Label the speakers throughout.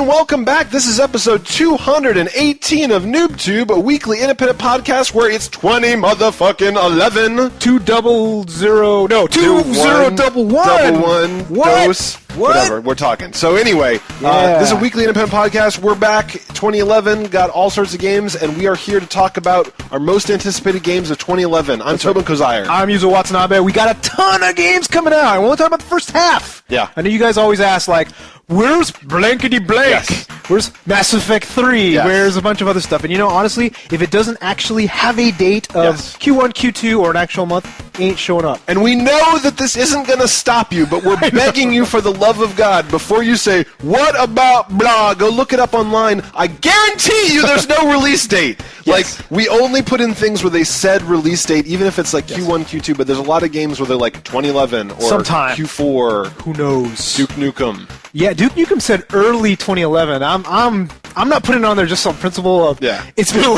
Speaker 1: and welcome back. This is episode 218 of NooBTooB, a weekly independent podcast where it's 20 motherfucking 11.
Speaker 2: 2011.
Speaker 1: What? Dose. Whatever, we're talking. So anyway, this is a weekly independent podcast. We're back, 2011, got all sorts of games, and we are here to talk about our most anticipated games of 2011. I'm Tobin and Yuzo.
Speaker 2: I'm Yuzo Watanabe. We got a ton of games coming out. I want to talk about the first half.
Speaker 1: Yeah.
Speaker 2: I know you guys always ask, like, where's blankety blank? Yes. Where's Mass Effect 3?
Speaker 1: Yes.
Speaker 2: Where's a bunch of other stuff? And you know, honestly, if it doesn't actually have a date of Q1, Q2, or an actual month, it ain't showing up.
Speaker 1: And we know that this isn't going to stop you, but we're begging you for the love of God, before you say, what about blah, go look it up online. I guarantee you there's no release date.
Speaker 2: Yes.
Speaker 1: Like, we only put in things where they said release date, even if it's like Q1, Q2, but there's a lot of games where they're like 2011 or
Speaker 2: sometime.
Speaker 1: Q4.
Speaker 2: Who knows?
Speaker 1: Duke Nukem.
Speaker 2: Yeah, Duke Nukem said early 2011. I'm not putting it on there just on principle of it's been
Speaker 1: you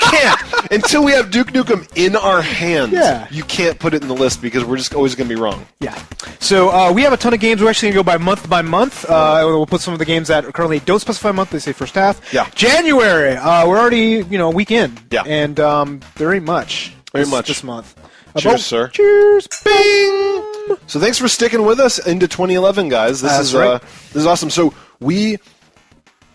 Speaker 1: can't. Until we have Duke Nukem in our hands, you can't put it in the list because we're just always going to be wrong.
Speaker 2: Yeah. So we have a ton of games. We're actually going to go by month. We'll put some of the games that currently don't specify a month. They say first half.
Speaker 1: Yeah.
Speaker 2: January. We're already a week in.
Speaker 1: Yeah.
Speaker 2: And there ain't much. This month.
Speaker 1: Cheers, sir.
Speaker 2: Cheers.
Speaker 1: Bing. So thanks for sticking with us into 2011, guys. This is awesome. So we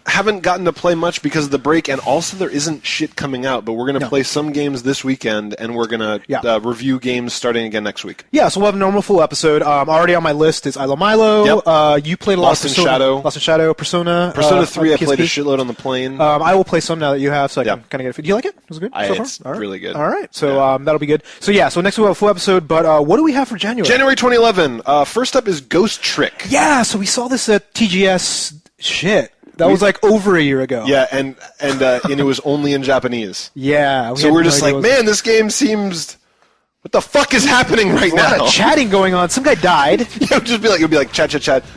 Speaker 1: haven't gotten to play much because of the break, and also there isn't shit coming out, but we're going to play some games this weekend, and we're going to review games starting again next week.
Speaker 2: Yeah, so we'll have a normal full episode. Already on my list is Ilo Milo.
Speaker 1: Yep.
Speaker 2: You played a lot
Speaker 1: Lost
Speaker 2: of
Speaker 1: in Shadow.
Speaker 2: Lost in Shadow, Persona.
Speaker 1: Persona 3 I
Speaker 2: PSP.
Speaker 1: played a shitload on the plane.
Speaker 2: I will play some now that you have, so I can kind of get it. Do you like it? Was it good so far?
Speaker 1: It's really good.
Speaker 2: All right, so that'll be good. So so next we'll have a full episode, but what do we have for January?
Speaker 1: January 2011. First up is Ghost Trick.
Speaker 2: Yeah, so we saw this at TGS. Shit. That was like over a year ago.
Speaker 1: Yeah, and it was only in Japanese.
Speaker 2: Yeah.
Speaker 1: So we're just like, man, this game seems... What the fuck is happening right now?
Speaker 2: A lot of chatting going on. Some guy died.
Speaker 1: It'll be like chat,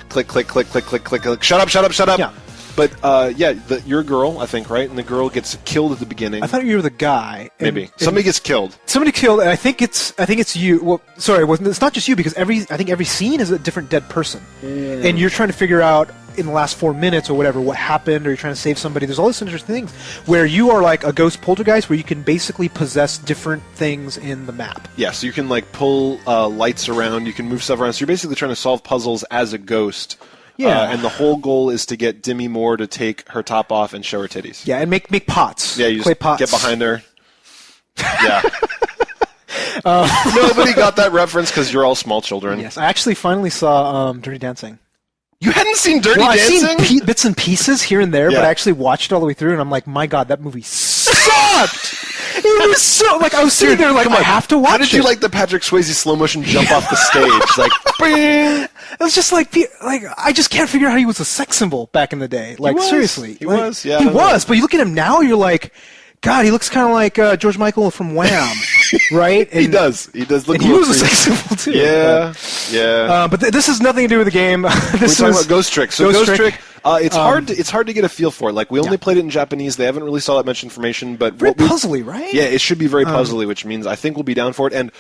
Speaker 1: click, click, click, click, click, click, click. Shut up.
Speaker 2: Yeah.
Speaker 1: But you're a girl, I think, right? And the girl gets killed at the beginning.
Speaker 2: I thought you were the guy.
Speaker 1: Maybe somebody gets killed.
Speaker 2: Somebody killed, and I think it's you. Well, sorry, it's not just you because I think every scene is a different dead person, and you're trying to figure out in the last 4 minutes or whatever what happened, or you're trying to save somebody. There's all these interesting things where you are like a ghost poltergeist, where you can basically possess different things in the map.
Speaker 1: Yeah, so you can like pull lights around, you can move stuff around. So you're basically trying to solve puzzles as a ghost.
Speaker 2: Yeah,
Speaker 1: and the whole goal is to get Demi Moore to take her top off and show her titties.
Speaker 2: Yeah, and make pots.
Speaker 1: Yeah, you
Speaker 2: Clay
Speaker 1: just
Speaker 2: pots.
Speaker 1: get behind her. Yeah. Nobody got that reference because you're all small children.
Speaker 2: Yes, I actually finally saw Dirty Dancing.
Speaker 1: You hadn't seen Dirty Dancing?
Speaker 2: I've seen bits and pieces here and there, but I actually watched it all the way through, and I'm like, my God, that movie sucked! It was so... Like, I was sitting there like, I have to watch it.
Speaker 1: How did you like the Patrick Swayze slow motion jump off the stage? Like, bing!
Speaker 2: It was just like, I just can't figure out how he was a sex symbol back in the day. Like, seriously.
Speaker 1: He was, yeah.
Speaker 2: He was, but you look at him now, you're like... God, he looks kind of like George Michael from Wham, right? And,
Speaker 1: he does look.
Speaker 2: And he was a sex symbol too.
Speaker 1: Yeah.
Speaker 2: But this has nothing to do with the game.
Speaker 1: We're talking about Ghost Trick. So Ghost Trick. It's hard to get a feel for it. Like we only played it in Japanese. They haven't released all that much information, but
Speaker 2: very puzzly, right?
Speaker 1: Yeah, it should be very puzzly, which means I think we'll be down for it. And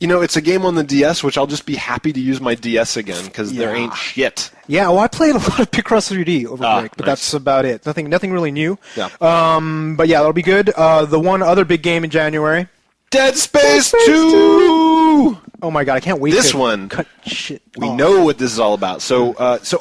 Speaker 1: it's a game on the DS, which I'll just be happy to use my DS again because there ain't shit.
Speaker 2: Yeah, well, I played a lot of Picross 3D over break, but that's about it. Nothing really new.
Speaker 1: Yeah.
Speaker 2: But yeah, that'll be good. The one other big game in January,
Speaker 1: Dead Space 2.
Speaker 2: Oh my God, I can't wait.
Speaker 1: This one,
Speaker 2: cut shit.
Speaker 1: We know what this is all about. So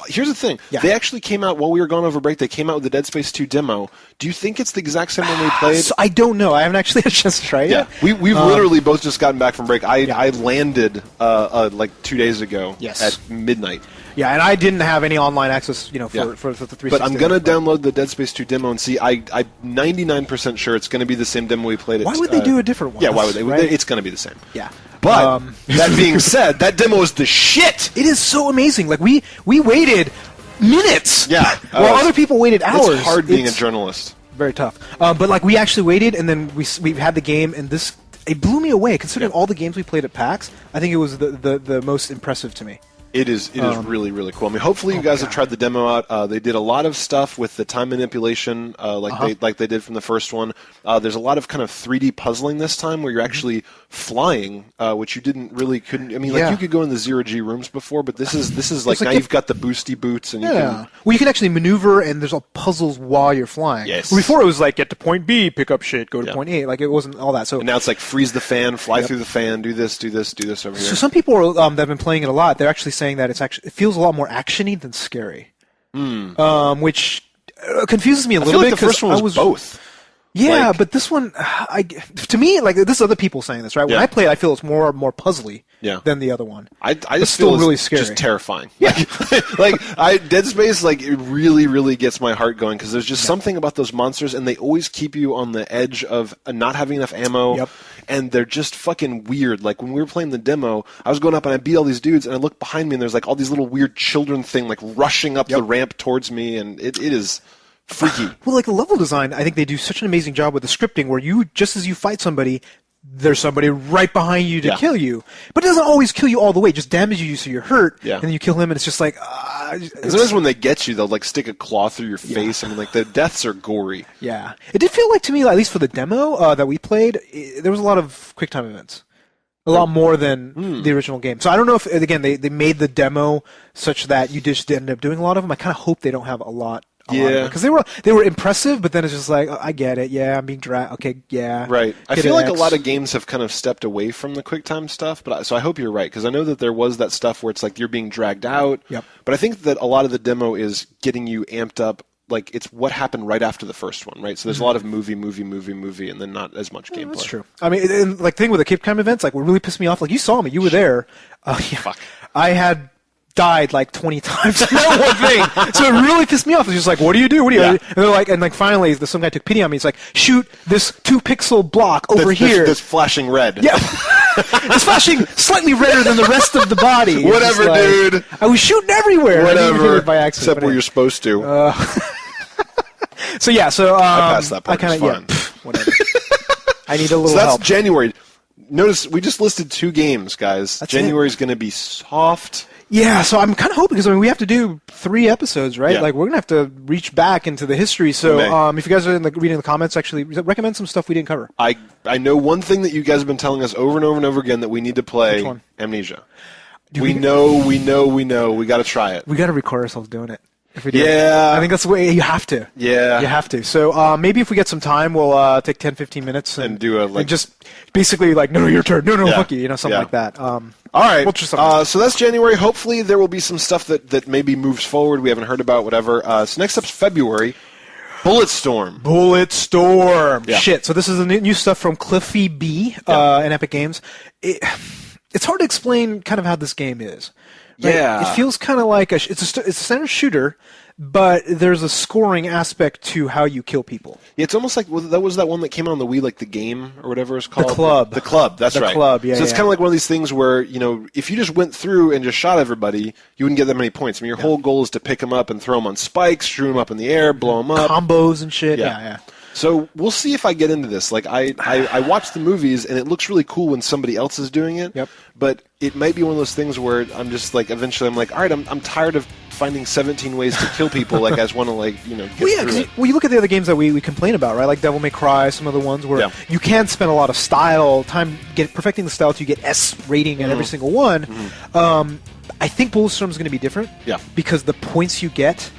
Speaker 1: here's the thing.
Speaker 2: Yeah.
Speaker 1: They actually came out while we were gone over break. They came out with the Dead Space 2 demo. Do you think it's the exact same one we played?
Speaker 2: So I don't know. I haven't actually had a chance to try it yet.
Speaker 1: We've literally both just gotten back from break. I landed like 2 days ago at midnight.
Speaker 2: Yeah, and I didn't have any online access, for the 360.
Speaker 1: But I'm gonna download the Dead Space 2 demo and see. I'm 99% sure it's gonna be the same demo we played.
Speaker 2: Why would they do a different one?
Speaker 1: Yeah, why would they?
Speaker 2: Right?
Speaker 1: It's gonna be the same.
Speaker 2: Yeah.
Speaker 1: But that being said, that demo is the shit.
Speaker 2: It is so amazing. Like we waited minutes.
Speaker 1: Yeah.
Speaker 2: While other people waited hours.
Speaker 1: It's hard being a journalist.
Speaker 2: Very tough. But like we actually waited, and then we had the game, and it blew me away. Considering all the games we played at PAX, I think it was the most impressive to me.
Speaker 1: It is really, really cool. I mean, hopefully you guys have tried the demo out. They did a lot of stuff with the time manipulation, like they did from the first one. There's a lot of kind of 3D puzzling this time, where you're actually flying, which you couldn't. I mean, like you could go in the zero-G rooms before, but this is like now you've got the boosty boots, and you can.
Speaker 2: Well, you can actually maneuver, and there's all puzzles while you're flying.
Speaker 1: Yes.
Speaker 2: Well, before it was like get to point B, pick up shit, go to point A. Like it wasn't all that. So
Speaker 1: and now it's like freeze the fan, fly through the fan, do this over here.
Speaker 2: So some people that have been playing it a lot, they're actually saying that it feels a lot more actiony than scary, which confuses me a little bit.
Speaker 1: The first one was both.
Speaker 2: Yeah, but this one, to me, like this is other people saying this, right? When I play it, I feel it's more puzzly than the other one.
Speaker 1: I just
Speaker 2: still
Speaker 1: feel
Speaker 2: really
Speaker 1: it's
Speaker 2: scary.
Speaker 1: just terrifying.
Speaker 2: Yeah,
Speaker 1: Dead Space, like it really gets my heart going, because there's just something about those monsters, and they always keep you on the edge of not having enough ammo. Yep. And they're just fucking weird. Like when we were playing the demo, I was going up and I beat all these dudes, and I looked behind me, and there's like all these little weird children thing like rushing up the ramp towards me, and it is freaky.
Speaker 2: Well, like the level design, I think they do such an amazing job with the scripting, where you, just as you fight somebody, there's somebody right behind you to kill you. But it doesn't always kill you all the way, it just damages you so you're hurt, and then you kill him, and it's just like...
Speaker 1: sometimes when they get you, they'll like stick a claw through your face. I mean, like the deaths are gory.
Speaker 2: Yeah. It did feel like to me, at least for the demo that we played, there was a lot of QuickTime events. A lot more than the original game. So I don't know if, again, they made the demo such that you just end up doing a lot of them. I kind of hope they don't have a lot. Because they were impressive, but then it's just like, I get it. Yeah, I'm being dragged. Okay, yeah.
Speaker 1: Right. I feel like a lot of games have kind of stepped away from the QuickTime stuff, so I hope you're right, because I know that there was that stuff where it's like you're being dragged out.
Speaker 2: Yep.
Speaker 1: But I think that a lot of the demo is getting you amped up. Like, it's what happened right after the first one, right? So there's a lot of movie, and then not as much gameplay.
Speaker 2: That's true. I mean, and, like, the thing with the QuickTime events, like, what really pissed me off, like, you saw me, you were there.
Speaker 1: Fuck.
Speaker 2: I had died like 20 times in that one thing. So it really pissed me off. It was just like, what do you do? And they're like, and like finally, some guy took pity on me. He's like, shoot this 2-pixel block over here.
Speaker 1: That's flashing red.
Speaker 2: Yeah. It's flashing slightly redder than the rest of the body.
Speaker 1: Whatever, like, dude.
Speaker 2: I was shooting everywhere.
Speaker 1: Whatever.
Speaker 2: By accident,
Speaker 1: except where you're supposed to.
Speaker 2: So yeah,
Speaker 1: I passed that part. It's fine.
Speaker 2: Whatever. I need a little
Speaker 1: help. So that's
Speaker 2: help.
Speaker 1: January. Notice we just listed 2 games, guys. January's going to be soft.
Speaker 2: Yeah, so I'm kind of hoping, because I mean, we have to do 3 episodes, right? Yeah. Like, we're going to have to reach back into the history. So if you guys are reading the comments, actually, recommend some stuff we didn't cover.
Speaker 1: I know one thing that you guys have been telling us over and over and over again that we need to play.
Speaker 2: Which one?
Speaker 1: Amnesia. We know. We got to try it.
Speaker 2: We got to record ourselves doing it. If we do.
Speaker 1: Yeah.
Speaker 2: I think that's the way you have to.
Speaker 1: Yeah.
Speaker 2: You have to. So maybe if we get some time, we'll take 10, 15 minutes and
Speaker 1: do a, like...
Speaker 2: And just basically like, no, your turn. No, fuck you. Something like that.
Speaker 1: All right.
Speaker 2: We'll
Speaker 1: so that's January. Hopefully there will be some stuff that maybe moves forward we haven't heard about, whatever. So next up's February. Bulletstorm.
Speaker 2: Yeah. Shit. So this is the new stuff from Cliffy B in Epic Games. It's hard to explain kind of how this game is. Right?
Speaker 1: Yeah.
Speaker 2: It feels kind of like it's a standard shooter, but there's a scoring aspect to how you kill people.
Speaker 1: Yeah, it's almost like that was that one that came out on the Wii, like the game or whatever it's called.
Speaker 2: The Club.
Speaker 1: The Club. That's right.
Speaker 2: The Club. Yeah.
Speaker 1: So it's kind of like one of these things where if you just went through and just shot everybody, you wouldn't get that many points. I mean, your whole goal is to pick them up and throw them on spikes, shoot them up in the air, blow them up,
Speaker 2: combos and shit. Yeah.
Speaker 1: So we'll see if I get into this. Like I watched the movies and it looks really cool when somebody else is doing it.
Speaker 2: Yep.
Speaker 1: But it might be one of those things where I'm just like eventually I'm like, all right, I'm tired of finding 17 ways to kill people. Like I just want to get through it.
Speaker 2: Well, you look at the other games that we complain about, right? Like Devil May Cry, some of the ones where you can spend a lot of time perfecting the style till you get S rating at every single one. I think Bulletstorm is going to be different.
Speaker 1: Yeah.
Speaker 2: Because the points you get,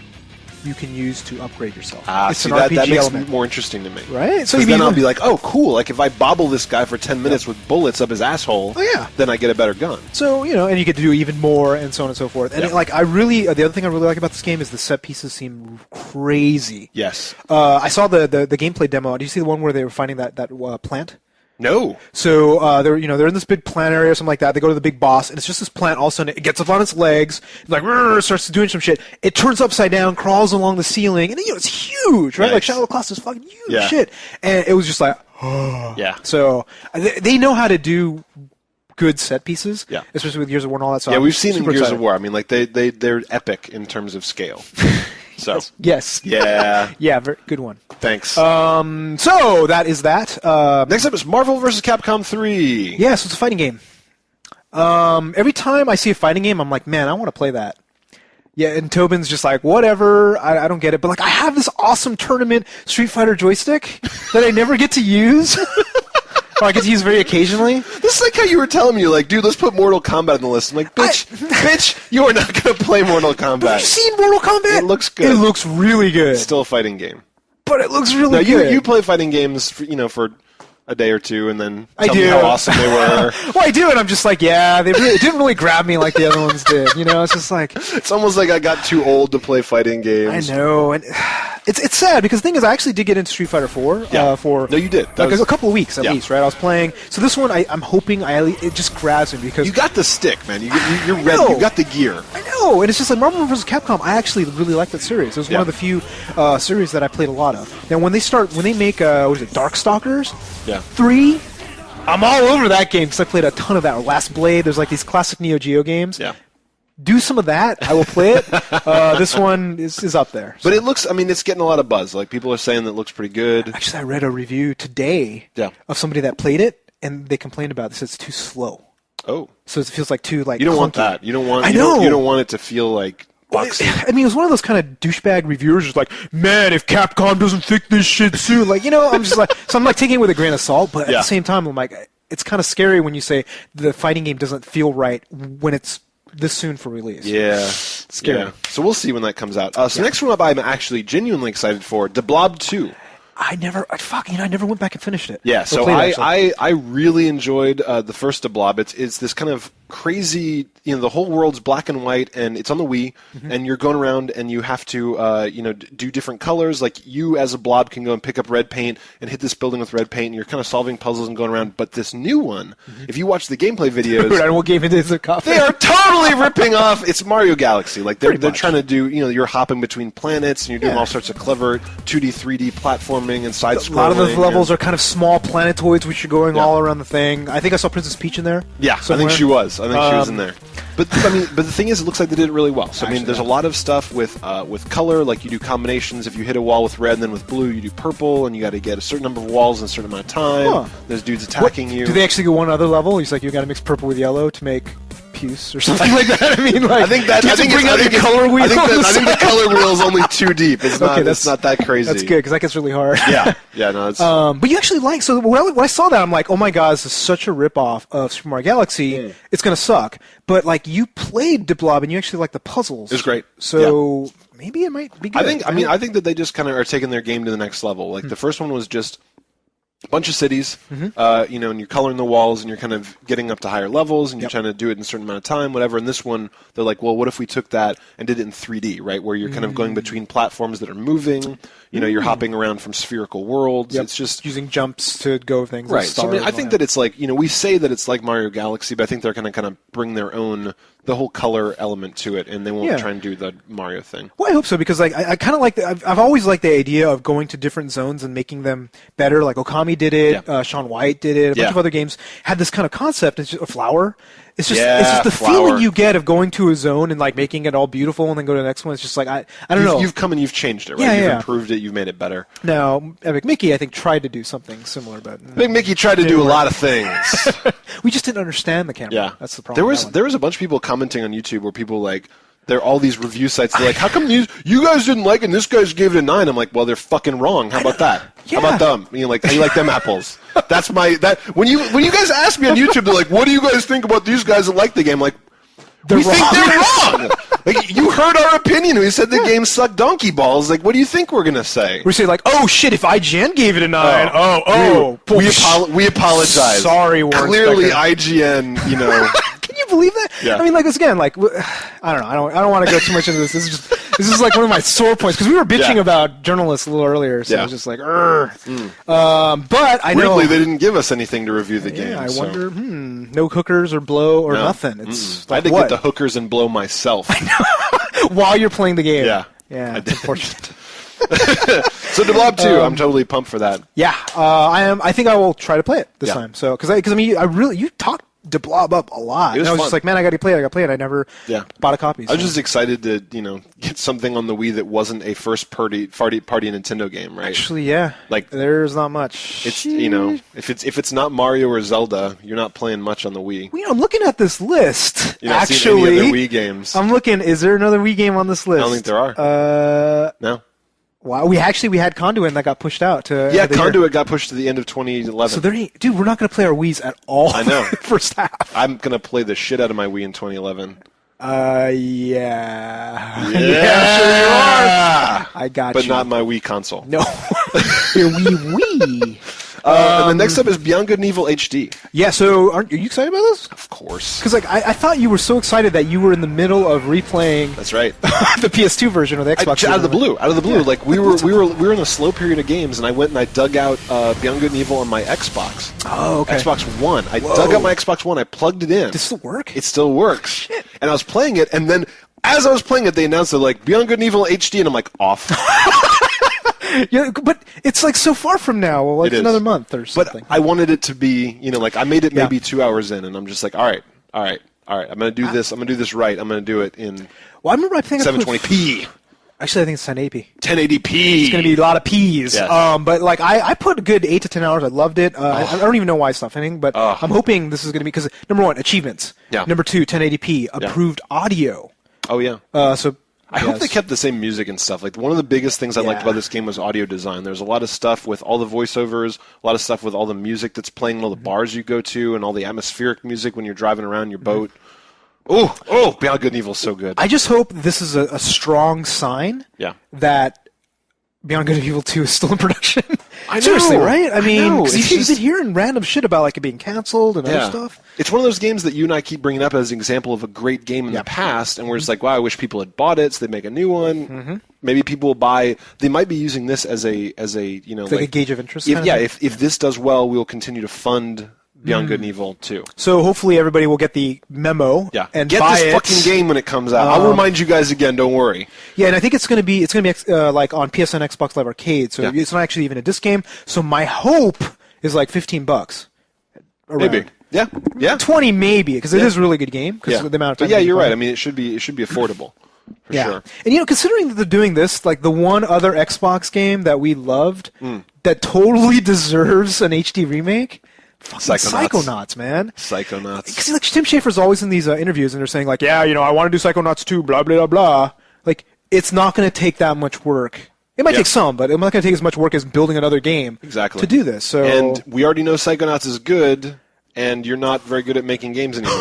Speaker 2: you can use to upgrade yourself.
Speaker 1: It's an RPG that makes it more interesting to me.
Speaker 2: Right?
Speaker 1: So then I'll be like, oh, cool. Like if I bobble this guy for 10 minutes with bullets up his asshole, then I get a better gun.
Speaker 2: So, and you get to do even more and so on and so forth. And the other thing I really like about this game is the set pieces seem crazy.
Speaker 1: Yes.
Speaker 2: I saw the gameplay demo. Did you see the one where they were finding that plant?
Speaker 1: No.
Speaker 2: So they're in this big plant area or something like that. They go to the big boss, and it's just this plant. All of a sudden, it gets up on its legs, like starts doing some shit. It turns upside down, crawls along the ceiling, and it's huge, right?
Speaker 1: Nice.
Speaker 2: Like Shadow of the Colossus is fucking huge shit. And it was just like,
Speaker 1: yeah.
Speaker 2: So they know how to do good set pieces, especially with Gears of War and all that stuff.
Speaker 1: Yeah, we've seen in Gears of War. I mean, like they're epic in terms of scale. So
Speaker 2: yes.
Speaker 1: Yeah.
Speaker 2: Yeah, very good one.
Speaker 1: Thanks.
Speaker 2: So that is that.
Speaker 1: Next up is Marvel vs. Capcom 3.
Speaker 2: Yeah, so it's a fighting game. Every time I see a fighting game, I'm like, man, I want to play that. Yeah, and Tobin's just like, whatever, I don't get it. But like, I have this awesome tournament Street Fighter joystick that I never get to use. Or I get to use very occasionally.
Speaker 1: This is like how you were telling me, like, dude, let's put Mortal Kombat on the list. I'm like, bitch, you are not going to play Mortal Kombat.
Speaker 2: Have you seen Mortal Kombat?
Speaker 1: It looks good.
Speaker 2: It looks really good.
Speaker 1: It's still a fighting game.
Speaker 2: But it looks really
Speaker 1: good. You play fighting games, for a day or two, and then tell
Speaker 2: me
Speaker 1: how awesome they were.
Speaker 2: Well, I do, and I'm just like, yeah, it didn't really grab me like the other ones did. It's just like...
Speaker 1: It's almost like I got too old to play fighting games.
Speaker 2: I know, and it's sad, because the thing is, I actually did get into Street Fighter 4
Speaker 1: No, you did.
Speaker 2: A couple of weeks, at least, right? I was playing... So this one, I'm hoping it just grabs me, because...
Speaker 1: You got the stick, man. You're ready. You got the gear.
Speaker 2: I know, and it's just like Marvel vs. Capcom, I actually really like that series. It was one of the few series that I played a lot of. Now, when they make, Darkstalkers?
Speaker 1: Yeah.
Speaker 2: 3... I'm all over that game because I played a ton of that. Or Last Blade. There's like these classic Neo Geo games.
Speaker 1: Yeah.
Speaker 2: Do some of that. I will play it. This one is up there.
Speaker 1: So. But it looks, it's getting a lot of buzz. Like, people are saying that it looks pretty good.
Speaker 2: Actually, I read a review today of somebody that played it, and they complained about it. They said it's too slow.
Speaker 1: Oh.
Speaker 2: So it feels like too, like,
Speaker 1: you don't
Speaker 2: clunky.
Speaker 1: Want that. You don't want,
Speaker 2: I know.
Speaker 1: You don't want it to feel like...
Speaker 2: It was one of those kind of douchebag reviewers just like, man, if Capcom doesn't fix this shit soon, like, I'm just like, so I'm like taking it with a grain of salt, but at the same time, I'm like, it's kind of scary when you say the fighting game doesn't feel right when it's this soon for release.
Speaker 1: Yeah.
Speaker 2: Scary.
Speaker 1: Yeah. So we'll see when that comes out. So next one up I'm actually genuinely excited for, Blob 2.
Speaker 2: I never went back and finished it.
Speaker 1: Yeah, so I really enjoyed the first Blob. It's this kind of crazy, the whole world's black and white, and it's on the Wii, and you're going around and you have to, do different colors. Like, you as a Blob can go and pick up red paint and hit this building with red paint, and you're kind of solving puzzles and going around. But this new one, if you watch the gameplay videos...
Speaker 2: Dude, what game it is a copy?
Speaker 1: They are totally ripping off... It's Mario Galaxy. Like, they're trying to do, you're hopping between planets, and you're doing all sorts of clever 2D, 3D platforming and side-scrolling.
Speaker 2: A lot of the levels are kind of small planetoids, which are going all around the thing. I think I saw Princess Peach in there.
Speaker 1: Yeah, somewhere. I think she was. I think she was in there. But the thing is, it looks like they did it really well. So
Speaker 2: Actually,
Speaker 1: there's a lot of stuff with color. Like, you do combinations. If you hit a wall with red and then with blue, you do purple, and you got to get a certain number of walls in a certain amount of time. Huh. There's dudes attacking you.
Speaker 2: Do they actually go one other level? He's like, you got to mix purple with yellow to make puce or something like that. I think the color wheel.
Speaker 1: I think the color wheel is only too deep. It's not. It's not that crazy.
Speaker 2: That's good because that gets really hard.
Speaker 1: Yeah. No. It's,
Speaker 2: but you actually like. So when I saw that, I'm like, oh my god, this is such a ripoff of Super Mario Galaxy. It's gonna suck. But like, you played Blob and you actually like the puzzles.
Speaker 1: It's great.
Speaker 2: So maybe it might be good.
Speaker 1: I think that they just kind of are taking their game to the next level. Like the first one was just a bunch of cities, and you're coloring the walls, and you're kind of getting up to higher levels, and you're trying to do it in a certain amount of time, whatever. And this one, they're like, well, what if we took that and did it in 3D, right, where you're kind of going between platforms that are moving, you're hopping around from spherical worlds. It's just...
Speaker 2: using jumps to go things.
Speaker 1: Right. So, I think that it's like, we say that it's like Mario Galaxy, but I think they're going to kind of bring their own... the whole color element to it, and they won't try and do the Mario thing.
Speaker 2: Well, I hope so, because like I kind of like I've always liked the idea of going to different zones and making them better. Like Okami did it, Shaun White did it, a bunch of other games had this kind of concept. It's just a flower. It's just the feeling you get of going to a zone and like making it all beautiful, and then go to the next one. It's just like I don't know.
Speaker 1: You've come and you've changed it, right? You've improved it. You've made it better.
Speaker 2: Now, Epic Mickey, I think, tried to do something similar, but
Speaker 1: Big Mickey tried to do a lot of things.
Speaker 2: We just didn't understand the camera.
Speaker 1: Yeah,
Speaker 2: that's the problem.
Speaker 1: There was a bunch of people commenting on YouTube where people like. There are all these review sites. They're like, how come you guys didn't like it and this guy's gave it a 9? I'm like, well, they're fucking wrong. How about that?
Speaker 2: Yeah.
Speaker 1: How about them? How you like them apples? That's when you guys ask me on YouTube, they're like, what do you guys think about these guys that like the game? I'm like, we think they're wrong. Like, you heard our opinion. We said the game sucked donkey balls. Like, what do you think we're gonna say?
Speaker 2: We say like, oh shit, if IGN gave it a 9,
Speaker 1: we apologize.
Speaker 2: Sorry, Warren
Speaker 1: clearly
Speaker 2: Spector.
Speaker 1: IGN,
Speaker 2: Can you believe that?
Speaker 1: Yeah.
Speaker 2: I mean, like, again, like, I don't know. I don't want to go too much into this. This is like one of my sore points because we were bitching about journalists a little earlier, so I was just like, but I know
Speaker 1: Wrigley, they didn't give us anything to review the game.
Speaker 2: I wonder, no hookers or blow or nothing. It's
Speaker 1: I had to get the hookers and blow myself.
Speaker 2: I know. While you're playing the game.
Speaker 1: Yeah,
Speaker 2: it's unfortunate.
Speaker 1: So Blob 2, I'm totally pumped for that.
Speaker 2: Yeah, I am. I think I will try to play it this time. So because I mean, you talked to Blob up a lot.
Speaker 1: It was
Speaker 2: and I was
Speaker 1: fun.
Speaker 2: just like, man, I got to play it. I got to play it. I never bought a copy.
Speaker 1: I was just excited to, get something on the Wii that wasn't a first-party Nintendo game, right?
Speaker 2: Actually, yeah.
Speaker 1: Like,
Speaker 2: there's not much.
Speaker 1: It's if it's not Mario or Zelda, you're not playing much on the Wii.
Speaker 2: I'm looking at this list.
Speaker 1: You're not
Speaker 2: actually,
Speaker 1: seeing any other Wii games.
Speaker 2: I'm looking. Is there another Wii game on this list?
Speaker 1: I don't think there are. No.
Speaker 2: Wow, we had Conduit and that got pushed out to
Speaker 1: Conduit got pushed to the end of 2011.
Speaker 2: So dude, we're not going to play our Wiis at all.
Speaker 1: I know.
Speaker 2: First half.
Speaker 1: I'm going to play the shit out of my Wii in 2011.
Speaker 2: Yeah.
Speaker 1: Yeah,
Speaker 2: sure you are. I got
Speaker 1: but
Speaker 2: you.
Speaker 1: But not my Wii console.
Speaker 2: No. Your Wii.
Speaker 1: And then next up is Beyond Good and Evil HD.
Speaker 2: Yeah, so are you excited about this?
Speaker 1: Of course.
Speaker 2: Because I thought you were so excited that you were in the middle of replaying.
Speaker 1: That's right.
Speaker 2: The PS2 version or the Xbox version.
Speaker 1: Out of the blue. Yeah. Like we were in a slow period of games, and I went and I dug out Beyond Good and Evil on my Xbox.
Speaker 2: Oh, okay.
Speaker 1: Xbox One. I dug out my Xbox One. I plugged it in.
Speaker 2: Does it still work?
Speaker 1: It still works.
Speaker 2: Shit.
Speaker 1: And I was playing it, and then as I was playing it, they announced it like Beyond Good and Evil HD, and I'm like off.
Speaker 2: Yeah, but it's like so far from now. Well, like another month or something.
Speaker 1: But I wanted it to be, like I made it maybe 2 hours in, and I'm just like, all right. I'm going to do this. I'm going to do this right. I'm going to do it in.
Speaker 2: Well, I remember I think
Speaker 1: 720p.
Speaker 2: Actually, I think it's 1080p.
Speaker 1: 1080p.
Speaker 2: It's going to be a lot of P's.
Speaker 1: Yes.
Speaker 2: But like I put a good 8 to 10 hours. I loved it. I don't even know why it's not finishing, but I'm hoping this is going to be because number one, achievements.
Speaker 1: Yeah.
Speaker 2: Number two, 1080p, approved audio.
Speaker 1: Oh yeah. I hope they kept the same music and stuff. Like one of the biggest things I liked about this game was audio design. There's a lot of stuff with all the voiceovers, a lot of stuff with all the music that's playing, all the bars you go to, and all the atmospheric music when you're driving around your boat. Oh, Beyond Good and Evil is so good.
Speaker 2: I just hope this is a strong sign that Beyond Good and Evil 2 is still in production.
Speaker 1: I know.
Speaker 2: Seriously, right? I mean,
Speaker 1: because
Speaker 2: you've been hearing random shit about like it being canceled and other stuff.
Speaker 1: It's one of those games that you and I keep bringing up as an example of a great game in the past, and we're just like, wow, I wish people had bought it so they make a new one. Maybe people will buy. They might be using this as a like
Speaker 2: a gauge of interest.
Speaker 1: If this does well, we'll continue to fund Beyond Good and Evil 2.
Speaker 2: So hopefully everybody will get the memo and
Speaker 1: get
Speaker 2: buy
Speaker 1: this
Speaker 2: it.
Speaker 1: fucking game when it comes out. I'll remind you guys again. Don't worry.
Speaker 2: Yeah, and I think it's gonna be like on PSN, Xbox Live Arcade. So it's not actually even a disc game. So my hope is like $15.
Speaker 1: Maybe. Yeah.
Speaker 2: 20 maybe because it is a really good game. Because the amount of time.
Speaker 1: But you're right. I mean, it should be affordable. For sure.
Speaker 2: And considering that they're doing this, like the one other Xbox game that we loved that totally deserves an HD remake. Psychonauts, man.
Speaker 1: Psychonauts.
Speaker 2: Because like Tim Schafer's always in these interviews, and they're saying like, I want to do Psychonauts 2, blah blah blah blah. Like, it's not going to take that much work. It might take some, but it's not going to take as much work as building another game.
Speaker 1: Exactly.
Speaker 2: To do this. So,
Speaker 1: and we already know Psychonauts is good, and you're not very good at making games anymore.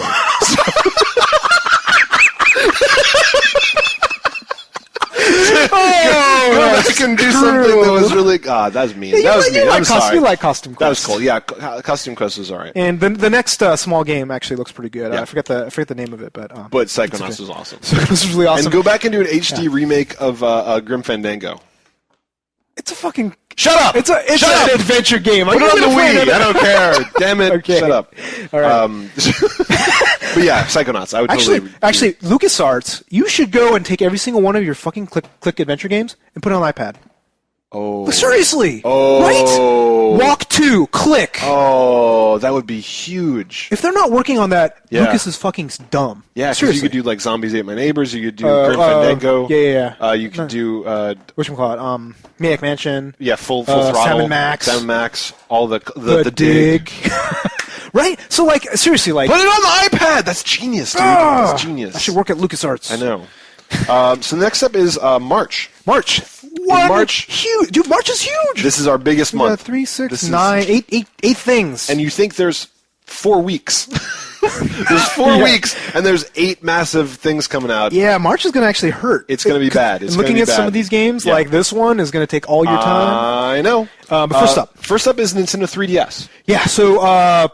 Speaker 1: Go back and do something that was really... that was mean. That was mean. I'm sorry.
Speaker 2: You like Costume Quest.
Speaker 1: That was cool. Yeah, Costume Quest was all right.
Speaker 2: And the next small game actually looks pretty good. I forget the name of it, but
Speaker 1: Psychonauts was awesome.
Speaker 2: So it was really awesome.
Speaker 1: And go back and do an HD remake of Grim Fandango.
Speaker 2: It's a fucking...
Speaker 1: Shut up!
Speaker 2: It's an adventure game.
Speaker 1: Put it on the Wii. I don't care. Damn it.
Speaker 2: Okay.
Speaker 1: Shut up.
Speaker 2: All right.
Speaker 1: But yeah, Psychonauts. I would
Speaker 2: actually, LucasArts, you should go and take every single one of your fucking click adventure games and put it on an iPad.
Speaker 1: Oh.
Speaker 2: Seriously.
Speaker 1: Oh.
Speaker 2: Right? Walk 2, click.
Speaker 1: Oh, that would be huge.
Speaker 2: If they're not working on that, Lucas is fucking dumb.
Speaker 1: Yeah, because you could do like Zombies Ate My Neighbors, you could do Grim Fandango.
Speaker 2: Yeah.
Speaker 1: You could do...
Speaker 2: whatchamacallit? Maniac Mansion.
Speaker 1: Yeah, full throttle.
Speaker 2: Sam and Max.
Speaker 1: All the dig.
Speaker 2: Right? So, like, seriously, like...
Speaker 1: Put it on the iPad! That's genius, dude. That's genius.
Speaker 2: I should work at LucasArts.
Speaker 1: I know. So next up is March.
Speaker 2: March. Huge. Dude, March is huge.
Speaker 1: This is our biggest month.
Speaker 2: 3, 6, 9, 8 things.
Speaker 1: And you think there's 4 weeks. There's 4 weeks, and there's 8 massive things coming out.
Speaker 2: Yeah, March is going to actually hurt.
Speaker 1: It's going to be bad. It's
Speaker 2: looking at some of these games, like this one, is going to take all your time.
Speaker 1: I know.
Speaker 2: But
Speaker 1: first up is Nintendo 3DS.
Speaker 2: Yeah, so,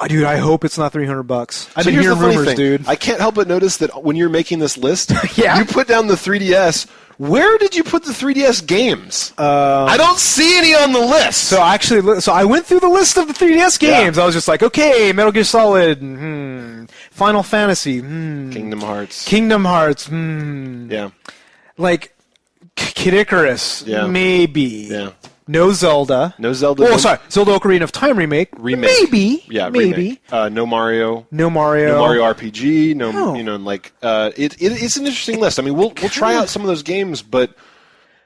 Speaker 2: dude, I hope it's not $300. I've been hearing rumors, dude.
Speaker 1: I can't help but notice that when you're making this list,
Speaker 2: Yeah.
Speaker 1: you put down the 3DS. Where did you put the 3DS games? I don't see any on the list.
Speaker 2: So I went through the list of the 3DS games. I was just like, okay, Metal Gear Solid, Final Fantasy,
Speaker 1: Kingdom Hearts.
Speaker 2: Yeah. Like, Kid Icarus, maybe.
Speaker 1: Yeah.
Speaker 2: No Zelda.
Speaker 1: No Zelda.
Speaker 2: Oh, sorry. Zelda Ocarina of Time remake. Maybe.
Speaker 1: Yeah,
Speaker 2: maybe.
Speaker 1: Remake. No Mario.
Speaker 2: No Mario.
Speaker 1: No Mario RPG. No, you know, like it's an interesting list. I mean, we'll try out some of those games, but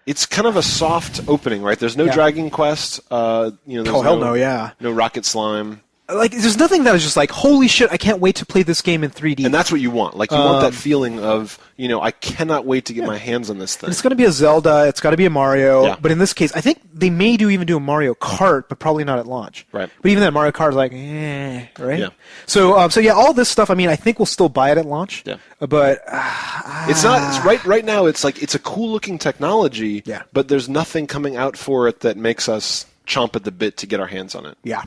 Speaker 1: it's kind of a soft opening, right? There's no Dragon Quest. You know, there's no Rocket Slime.
Speaker 2: Like, there's nothing that is just like, holy shit, I can't wait to play this game in 3D.
Speaker 1: And that's what you want. Like, you want that feeling of, you know, I cannot wait to get my hands on this thing.
Speaker 2: And it's going to be a Zelda, it's got to be a Mario, but in this case, I think they may even do a Mario Kart, but probably not at launch.
Speaker 1: Right.
Speaker 2: But even then, Mario Kart is like, right? Yeah. So yeah, all this stuff, I mean, I think we'll still buy it at launch. Yeah. But
Speaker 1: it's not. It's right now. It's like it's a cool looking technology.
Speaker 2: Yeah.
Speaker 1: But there's nothing coming out for it that makes us chomp at the bit to get our hands on it.
Speaker 2: Yeah.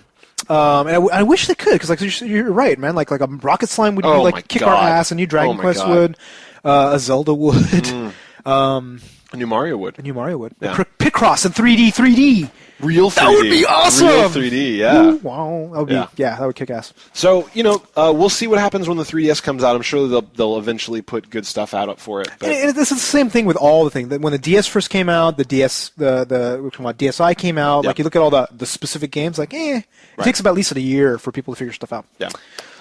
Speaker 2: And I wish they could, because like you're right, man. Like a Rocket Slime would kick our ass, a new Dragon Quest would, a Zelda would,
Speaker 1: a new Mario would,
Speaker 2: Yeah. Picross in 3D.
Speaker 1: Real 3D.
Speaker 2: That would be awesome.
Speaker 1: Real 3D, yeah.
Speaker 2: Ooh, wow, that would be that would kick ass.
Speaker 1: So we'll see what happens when the 3DS comes out. I'm sure they'll eventually put good stuff out for it. But.
Speaker 2: And this is the same thing with all the things. When the DS first came out, the DSi came out. Like you look at all the specific games, like it takes about at least a year for people to figure stuff out.
Speaker 1: Yeah.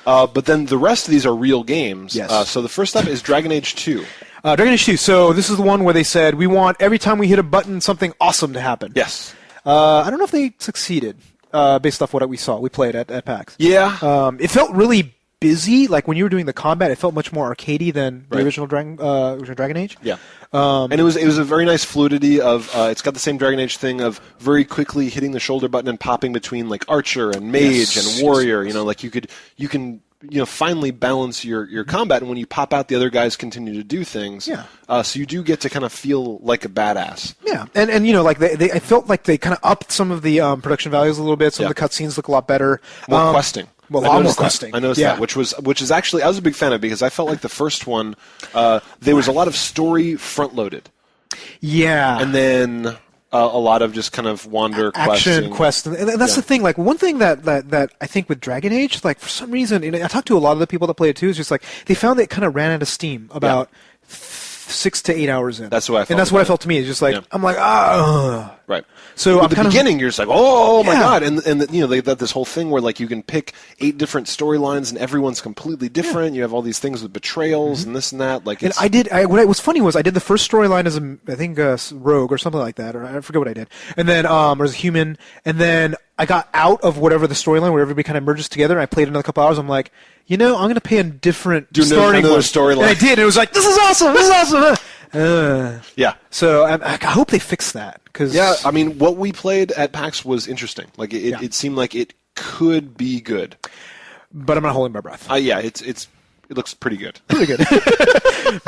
Speaker 1: But then the rest of these are real games.
Speaker 2: Yes.
Speaker 1: So the first up is Dragon Age 2.
Speaker 2: Dragon Age 2. So this is the one where they said we want every time we hit a button something awesome to happen.
Speaker 1: Yes.
Speaker 2: I don't know if they succeeded based off what we saw. We played at PAX.
Speaker 1: Yeah.
Speaker 2: It felt really busy. Like when you were doing the combat, it felt much more arcadey than the original Dragon Age.
Speaker 1: Yeah. And it was a very nice fluidity of it's got the same Dragon Age thing of very quickly hitting the shoulder button and popping between like archer and mage and warrior. You know, like you can finally balance your combat, and when you pop out, the other guys continue to do things.
Speaker 2: Yeah.
Speaker 1: So you do get to kind of feel like a badass.
Speaker 2: Yeah, and like I felt like they kind of upped some of the production values a little bit. Some of the cutscenes look a lot better.
Speaker 1: More questing.
Speaker 2: Well, a lot more questing.
Speaker 1: I noticed that, which is actually I was a big fan of, because I felt like the first one there was a lot of story front loaded.
Speaker 2: Yeah.
Speaker 1: And then a lot of just kind of wander
Speaker 2: action quests, and that's the thing. Like one thing that I think with Dragon Age, like for some reason, I talked to a lot of the people that play it too. Is just like they found that it kind of ran out of steam about 6 to 8 hours in.
Speaker 1: That's what I felt.
Speaker 2: And that's what I felt to me. It's just like I'm like
Speaker 1: right.
Speaker 2: So
Speaker 1: at the beginning, you're just like, oh my god, and they got this whole thing where like you can pick 8 different storylines and everyone's completely different. You have all these things with betrayals and this and that. Like,
Speaker 2: and what was funny was I did the first storyline as a rogue or something like that, or I forget what I did, and then or as a human, and then I got out of whatever the storyline where everybody kind of merges together. And I played another couple hours. I'm like, I'm going to play a different starting
Speaker 1: storyline.
Speaker 2: And I did. And it was like, this is awesome. This is awesome.
Speaker 1: Yeah.
Speaker 2: So I hope they fix that.
Speaker 1: Yeah, I mean, what we played at PAX was interesting. Like it seemed like it could be good.
Speaker 2: But I'm not holding my breath.
Speaker 1: It looks pretty good.
Speaker 2: Pretty good.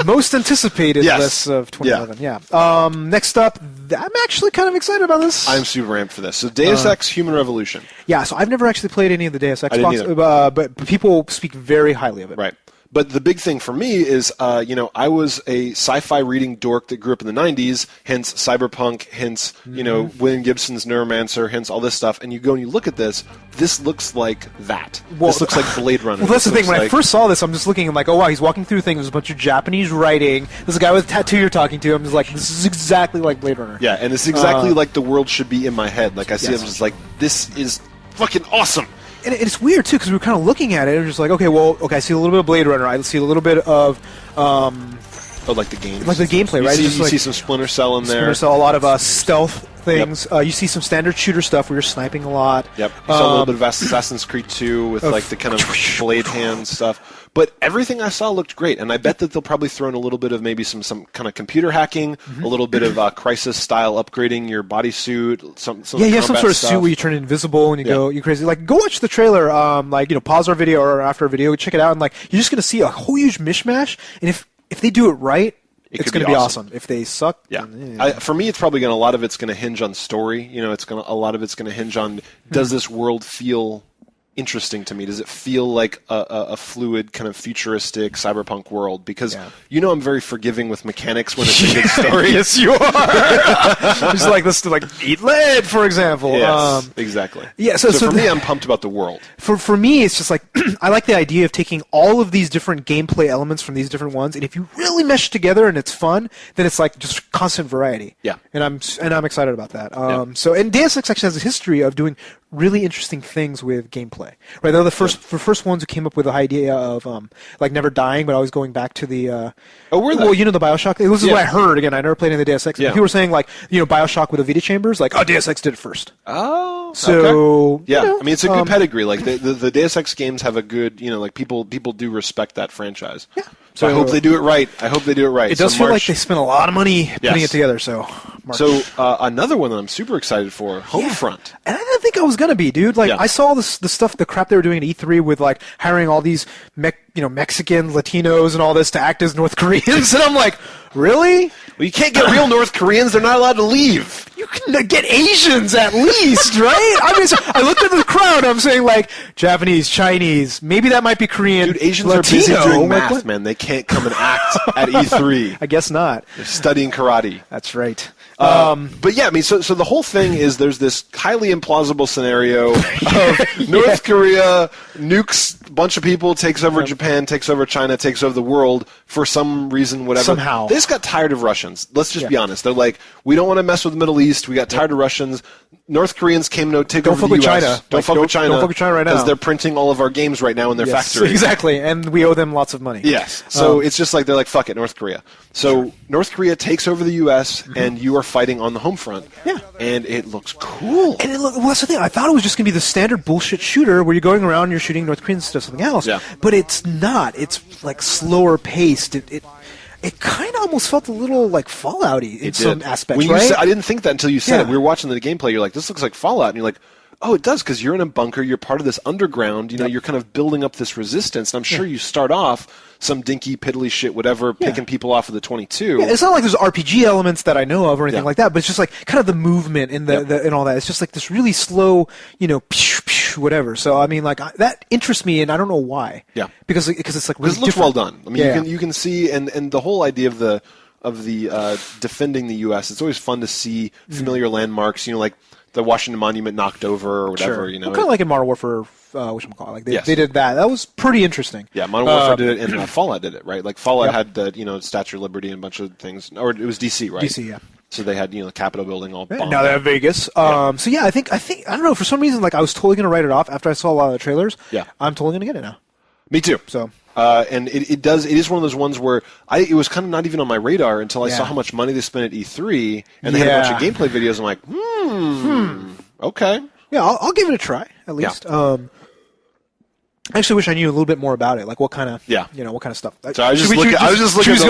Speaker 2: Most anticipated list of 2011. Yeah. Next up, I'm actually kind of excited about this.
Speaker 1: I'm super amped for this. So Deus Ex Human Revolution.
Speaker 2: Yeah, so I've never actually played any of the Deus Ex
Speaker 1: box,
Speaker 2: but people speak very highly of it.
Speaker 1: Right. But the big thing for me is, I was a sci-fi reading dork that grew up in the 90s, hence Cyberpunk, hence, William Gibson's Neuromancer, hence all this stuff. And you go and you look at this looks like that. This looks like Blade Runner.
Speaker 2: Well, that's the thing. When I first saw this, I'm just looking, I'm like, oh, wow, he's walking through things. There's a bunch of Japanese writing. There's a guy with a tattoo you're talking to. I'm just like, this is exactly like Blade Runner.
Speaker 1: Yeah, and it's exactly like the world should be in my head. Like, I see it, I'm just like, this is fucking awesome.
Speaker 2: And it's weird, too, because we were kind of looking at it, and we're just like, I see a little bit of Blade Runner, I see a little bit of...
Speaker 1: like the games.
Speaker 2: Like the gameplay, right?
Speaker 1: You see some Splinter Cell in there.
Speaker 2: Splinter Cell, a lot of stealth things. Yep. You see some standard shooter stuff where you're sniping a lot.
Speaker 1: Yep. You saw a little bit of Assassin's Creed 2 with like the kind of blade hand stuff. But everything I saw looked great, and I bet that they'll probably throw in a little bit of maybe some kind of computer hacking, a little bit of Crisis-style upgrading your bodysuit, some
Speaker 2: you have some sort of suit where you turn invisible and you go you crazy. Like, go watch the trailer, pause our video or after a video, check it out, and like you're just going to see a whole huge mishmash, and if they do it right, it's going to be awesome. If they suck,
Speaker 1: for me, it's probably a lot of it's going to hinge on story. A lot of it's going to hinge on does this world feel interesting to me? Does it feel like a fluid, kind of futuristic cyberpunk world? Because I'm very forgiving with mechanics when it's a good story.
Speaker 2: Yes, you are. Just like this, like eat lead, for example.
Speaker 1: Yes, exactly.
Speaker 2: Yeah. So
Speaker 1: for me, I'm pumped about the world.
Speaker 2: For me, it's just like I like the idea of taking all of these different gameplay elements from these different ones, and if you really mesh together and it's fun, then it's like just constant variety.
Speaker 1: Yeah.
Speaker 2: And I'm excited about that. So and Deus Ex actually has a history of doing really interesting things with gameplay. Right? They're the first ones who came up with the idea of like never dying, but always going back to the.
Speaker 1: Were they?
Speaker 2: Well, the BioShock. This is what I heard. Again, I never played any of the Deus Ex.
Speaker 1: Yeah.
Speaker 2: People were saying like BioShock with the Vita chambers. Like, Deus Ex did it first.
Speaker 1: Oh.
Speaker 2: So
Speaker 1: okay. Yeah, I mean it's a good pedigree. Like the Deus Ex games have a good, like people do respect that franchise.
Speaker 2: Yeah.
Speaker 1: So I hope they do it right.
Speaker 2: It does feel like they spent a lot of money putting it together. So. March.
Speaker 1: So another one that I'm super excited for, Homefront.
Speaker 2: And I didn't think I was gonna be, dude. Like I saw the stuff, the crap they were doing at E3 with like hiring all these Mexicans, Latinos, and all this to act as North Koreans, and I'm like, really?
Speaker 1: Well, you can't get real North Koreans; they're not allowed to leave.
Speaker 2: You can get Asians at least, right? I mean, so I looked at the crowd. I'm saying like Japanese, Chinese, maybe that might be Korean.
Speaker 1: Dude, Asians
Speaker 2: Latino.
Speaker 1: are busy doing
Speaker 2: Like,
Speaker 1: math, man. They can't come and act at E3.
Speaker 2: I guess not.
Speaker 1: They're studying karate.
Speaker 2: That's right.
Speaker 1: But yeah, I mean, so the whole thing is there's this highly implausible scenario of North Korea nukes a bunch of people, takes over Japan, takes over China, takes over the world for some reason, whatever.
Speaker 2: Somehow.
Speaker 1: They just got tired of Russians. Let's just be honest. They're like, we don't want to mess with the Middle East. We got tired of Russians. North Koreans came to take over the U.S.
Speaker 2: China.
Speaker 1: Don't fuck with China.
Speaker 2: Don't fuck with China right now.
Speaker 1: Because they're printing all of our games right now in their factory.
Speaker 2: Exactly, and we owe them lots of money.
Speaker 1: Yes. So it's just like they're like, fuck it, North Korea. So North Korea takes over the U.S. and you are fighting on the home front.
Speaker 2: Yeah.
Speaker 1: And it looks cool.
Speaker 2: And well, that's the thing. I thought it was just going to be the standard bullshit shooter where you're going around and you're shooting North Koreans instead of something else.
Speaker 1: Yeah.
Speaker 2: But it's not. It's like slower paced. It kind of almost felt a little like Fallout-y in some aspects, right?
Speaker 1: I didn't think that until you said it. We were watching the gameplay. You're like, this looks like Fallout. And you're like, oh, it does, because you're in a bunker. You're part of this underground. You're kind of building up this resistance. And I'm sure you start off some dinky, piddly shit, whatever, picking people off of the 22.
Speaker 2: Yeah, it's not like there's RPG elements that I know of or anything like that, but it's just like kind of the movement and and all that. It's just like this really slow, whatever. So I mean, like that interests me, and I don't know why.
Speaker 1: Yeah,
Speaker 2: because it's like really
Speaker 1: it looks well done. I mean, you can see, and the whole idea of the defending the U.S. It's always fun to see familiar landmarks. Like the Washington Monument knocked over or whatever.
Speaker 2: Well, kind of like in Modern Warfare. Whatchamacallit. Like they did that. That was pretty interesting.
Speaker 1: Yeah, Modern Warfare did it, and Fallout did it, right? Like Fallout had the Statue of Liberty and a bunch of things, or it was DC, right?
Speaker 2: DC, yeah.
Speaker 1: So they had the Capitol building all bombed.
Speaker 2: Now they have Vegas. So yeah, I think I don't know, for some reason, like I was totally gonna write it off after I saw a lot of the trailers.
Speaker 1: Yeah,
Speaker 2: I'm totally gonna get it now.
Speaker 1: Me too.
Speaker 2: So.
Speaker 1: And it is one of those ones where it was kind of not even on my radar until I saw how much money they spent at E3, and they had a bunch of gameplay videos. I'm like, okay.
Speaker 2: Yeah, I'll give it a try at least. Yeah. I actually wish I knew a little bit more about it, like what kind of, what kind of stuff.
Speaker 1: So I was just looking at the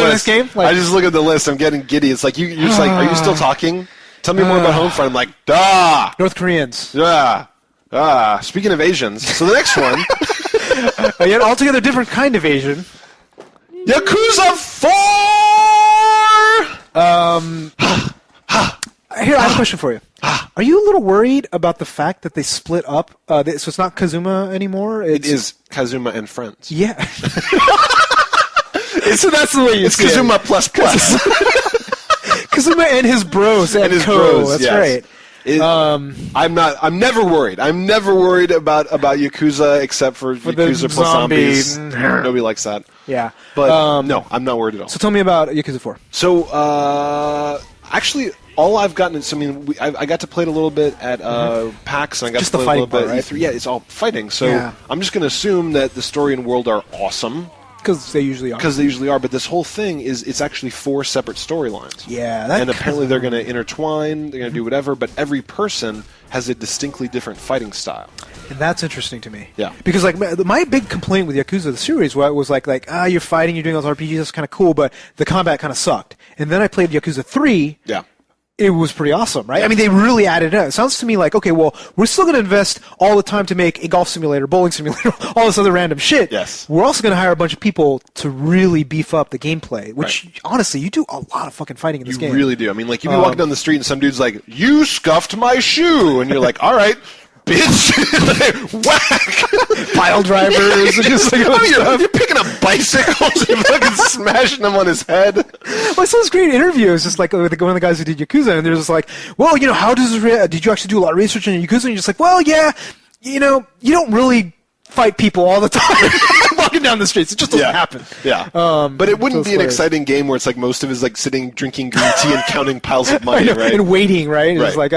Speaker 1: list. I just look at the list. I'm getting giddy. It's like you're just like, are you still talking? Tell me more about Homefront. I'm like,
Speaker 2: North Koreans.
Speaker 1: Speaking of Asians, so the next one,
Speaker 2: yet altogether different kind of Asian.
Speaker 1: Yakuza 4.
Speaker 2: Here, I have a question for you. Are you a little worried about the fact that they split up? So it's not Kazuma anymore?
Speaker 1: It is Kazuma and Friends.
Speaker 2: Yeah. So that's the way you see
Speaker 1: Kazuma
Speaker 2: it.
Speaker 1: plus.
Speaker 2: Kazuma and his bros.
Speaker 1: And his bros,
Speaker 2: That's right.
Speaker 1: I'm never worried. I'm never worried about Yakuza except for Yakuza plus zombies. Nobody likes that.
Speaker 2: Yeah.
Speaker 1: But no, I'm not worried at all.
Speaker 2: So tell me about Yakuza 4.
Speaker 1: So actually, all I've gotten is, I got to play it a little bit at PAX, and I got to play it a little bit at E3. Yeah, it's all fighting. So I'm just going to assume that the story and world are awesome.
Speaker 2: Because they usually are.
Speaker 1: But this whole thing it's actually 4 separate storylines.
Speaker 2: Yeah.
Speaker 1: And apparently they're going to intertwine, they're going to do whatever, but every person has a distinctly different fighting style.
Speaker 2: And that's interesting to me.
Speaker 1: Yeah.
Speaker 2: Because like my big complaint with Yakuza the series was like you're fighting, you're doing those RPGs, that's kind of cool, but the combat kind of sucked. And then I played Yakuza 3.
Speaker 1: Yeah.
Speaker 2: It was pretty awesome, right? I mean, they really added it up. It sounds to me like, okay, well, we're still going to invest all the time to make a golf simulator, bowling simulator, all this other random shit.
Speaker 1: Yes.
Speaker 2: We're also going to hire a bunch of people to really beef up the gameplay, which, honestly, you do a lot of fucking fighting in this game.
Speaker 1: You really do. I mean, like, you'd be walking down the street and some dude's like, you scuffed my shoe! And you're like, all right, bitch! Like, whack!
Speaker 2: Pile drivers. And just like,
Speaker 1: you're picking up bicycles and fucking smashing them on his head.
Speaker 2: Well, I saw this great interview. It's just like one of the guys who did Yakuza, and they're just like, well, how did you actually do a lot of research in Yakuza? And you're just like, well, yeah, you don't really fight people all the time walking down the streets. It just doesn't happen.
Speaker 1: Yeah. But it wouldn't be an exciting game where it's like most of it is like sitting, drinking green tea and counting piles of money, right?
Speaker 2: And waiting, right?
Speaker 1: Right.
Speaker 2: It's like,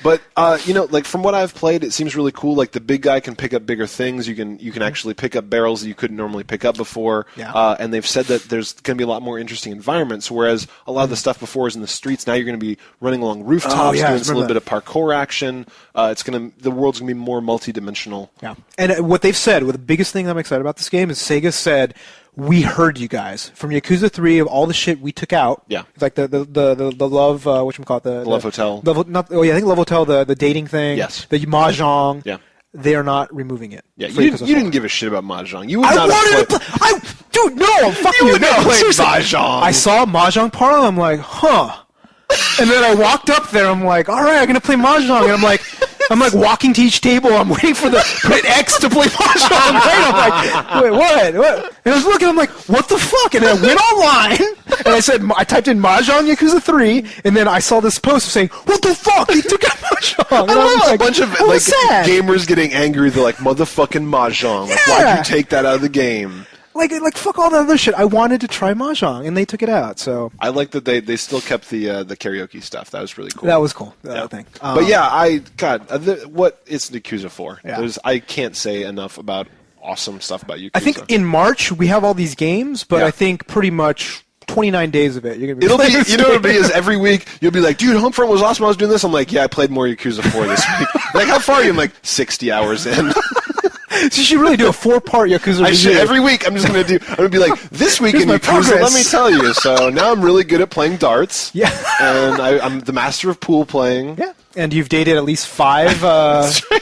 Speaker 1: But like from what I've played, it seems really cool. Like the big guy can pick up bigger things. You can actually pick up barrels that you couldn't normally pick up before.
Speaker 2: Yeah.
Speaker 1: And they've said that there's going to be a lot more interesting environments. Whereas a lot of the stuff before is in the streets. Now you're going to be running along rooftops, doing a little bit of parkour action. The world's going to be more multi-dimensional.
Speaker 2: Yeah. And what they've said, the biggest thing I'm excited about this game is Sega said, we heard you guys from Yakuza 3 of all the shit we took out.
Speaker 1: Yeah.
Speaker 2: Like the love, whatchamacallit, the
Speaker 1: Love Hotel.
Speaker 2: I think Love Hotel, the dating thing.
Speaker 1: Yes.
Speaker 2: The Mahjong.
Speaker 1: Yeah.
Speaker 2: They are not removing it.
Speaker 1: Yeah, you didn't give a shit about Mahjong. You would not
Speaker 2: have played. Dude, no, I'm fucking
Speaker 1: you would not play
Speaker 2: seriously.
Speaker 1: Mahjong.
Speaker 2: I saw Mahjong Parlor, I'm like, huh. And then I walked up there, I'm like, all right, I'm going to play Mahjong. And I'm like walking to each table, I'm waiting for the hit X to play Mahjong. Right? I'm like, wait, what? And I was looking, I'm like, what the fuck? And I went online, and I typed in Mahjong Yakuza 3, and then I saw this post saying, what the fuck? He took out Mahjong. And
Speaker 1: I love
Speaker 2: like,
Speaker 1: a bunch of gamers getting angry. They're like, motherfucking Mahjong. Like, why'd you take that out of the game?
Speaker 2: Like fuck all the other shit. I wanted to try Mahjong, and they took it out. So
Speaker 1: I like that they still kept the karaoke stuff. That was really cool.
Speaker 2: That was cool. Thing.
Speaker 1: But yeah, what is Yakuza 4? Yeah. I can't say enough about awesome stuff about Yakuza.
Speaker 2: I think in March we have all these games, but I think pretty much 29 days of it. You're gonna be
Speaker 1: it'll be. You know what it'll be is every week you'll be like, dude, Homefront was awesome. I was doing this. I'm like, yeah, I played more Yakuza 4 this week. Like, how far are you? I'm like 60 hours in.
Speaker 2: So you should really do a 4-part Yakuza review.
Speaker 1: Every week I'm gonna be like, this week in Yakuza, progress. Let me tell you. So now I'm really good at playing darts.
Speaker 2: Yeah.
Speaker 1: And I'm the master of pool playing.
Speaker 2: Yeah. And you've dated at least 5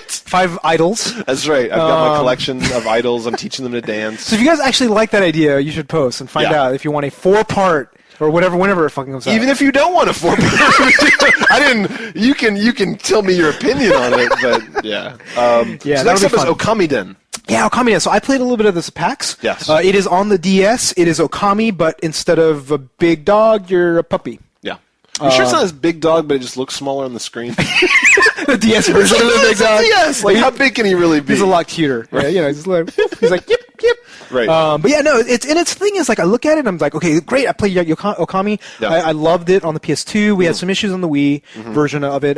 Speaker 2: 5 idols.
Speaker 1: That's right. I've got my collection of idols. I'm teaching them to dance.
Speaker 2: So if you guys actually like that idea, you should post and find out if you want a 4-part or whenever it fucking comes out.
Speaker 1: Even if you don't want a 4-part, you can tell me your opinion on it, but yeah. So next up is Okamiden.
Speaker 2: Yeah, Okamiden. So I played a little bit of this at PAX.
Speaker 1: Yes.
Speaker 2: It is on the DS. It is Okami, but instead of a big dog, you're a puppy.
Speaker 1: Yeah. You sure it's not this big dog, but it just looks smaller on the screen?
Speaker 2: The DS version of the big dog.
Speaker 1: Yes. Like, how big can he really be?
Speaker 2: He's a lot cuter. Right? He's like, yip, yip.
Speaker 1: Right.
Speaker 2: But yeah, no, its thing is, like, I look at it and I'm like, okay, great, I played Okami. Yeah. I loved it on the PS2. We had some issues on the Wii version of it.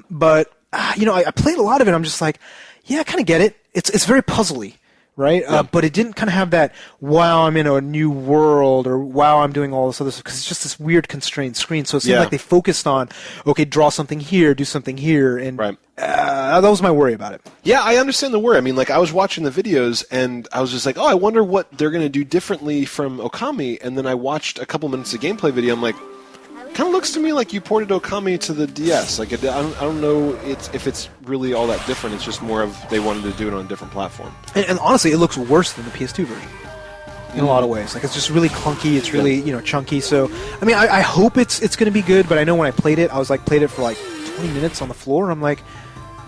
Speaker 2: But, I played a lot of it. I'm just like, yeah, I kind of get it. It's very puzzly. Right? Yeah. But it didn't kind of have that, wow, I'm in a new world, or wow, I'm doing all this other stuff, because it's just this weird constrained screen. So it seemed like they focused on, okay, draw something here, do something here, and that was my worry about it.
Speaker 1: Yeah, I understand the worry. I mean, like, I was watching the videos, and I was just like, oh, I wonder what they're going to do differently from Okami, and then I watched a couple minutes of gameplay video, I'm like, kind of looks to me like you ported Okami to the DS. Like, I don't know if it's really all that different. It's just more of they wanted to do it on a different platform.
Speaker 2: And honestly, it looks worse than the PS2 version in a lot of ways. Like, it's just really clunky. It's really chunky. So, I mean, I hope it's going to be good. But I know when I played it, I was like played it for like 20 minutes on the floor. I'm like,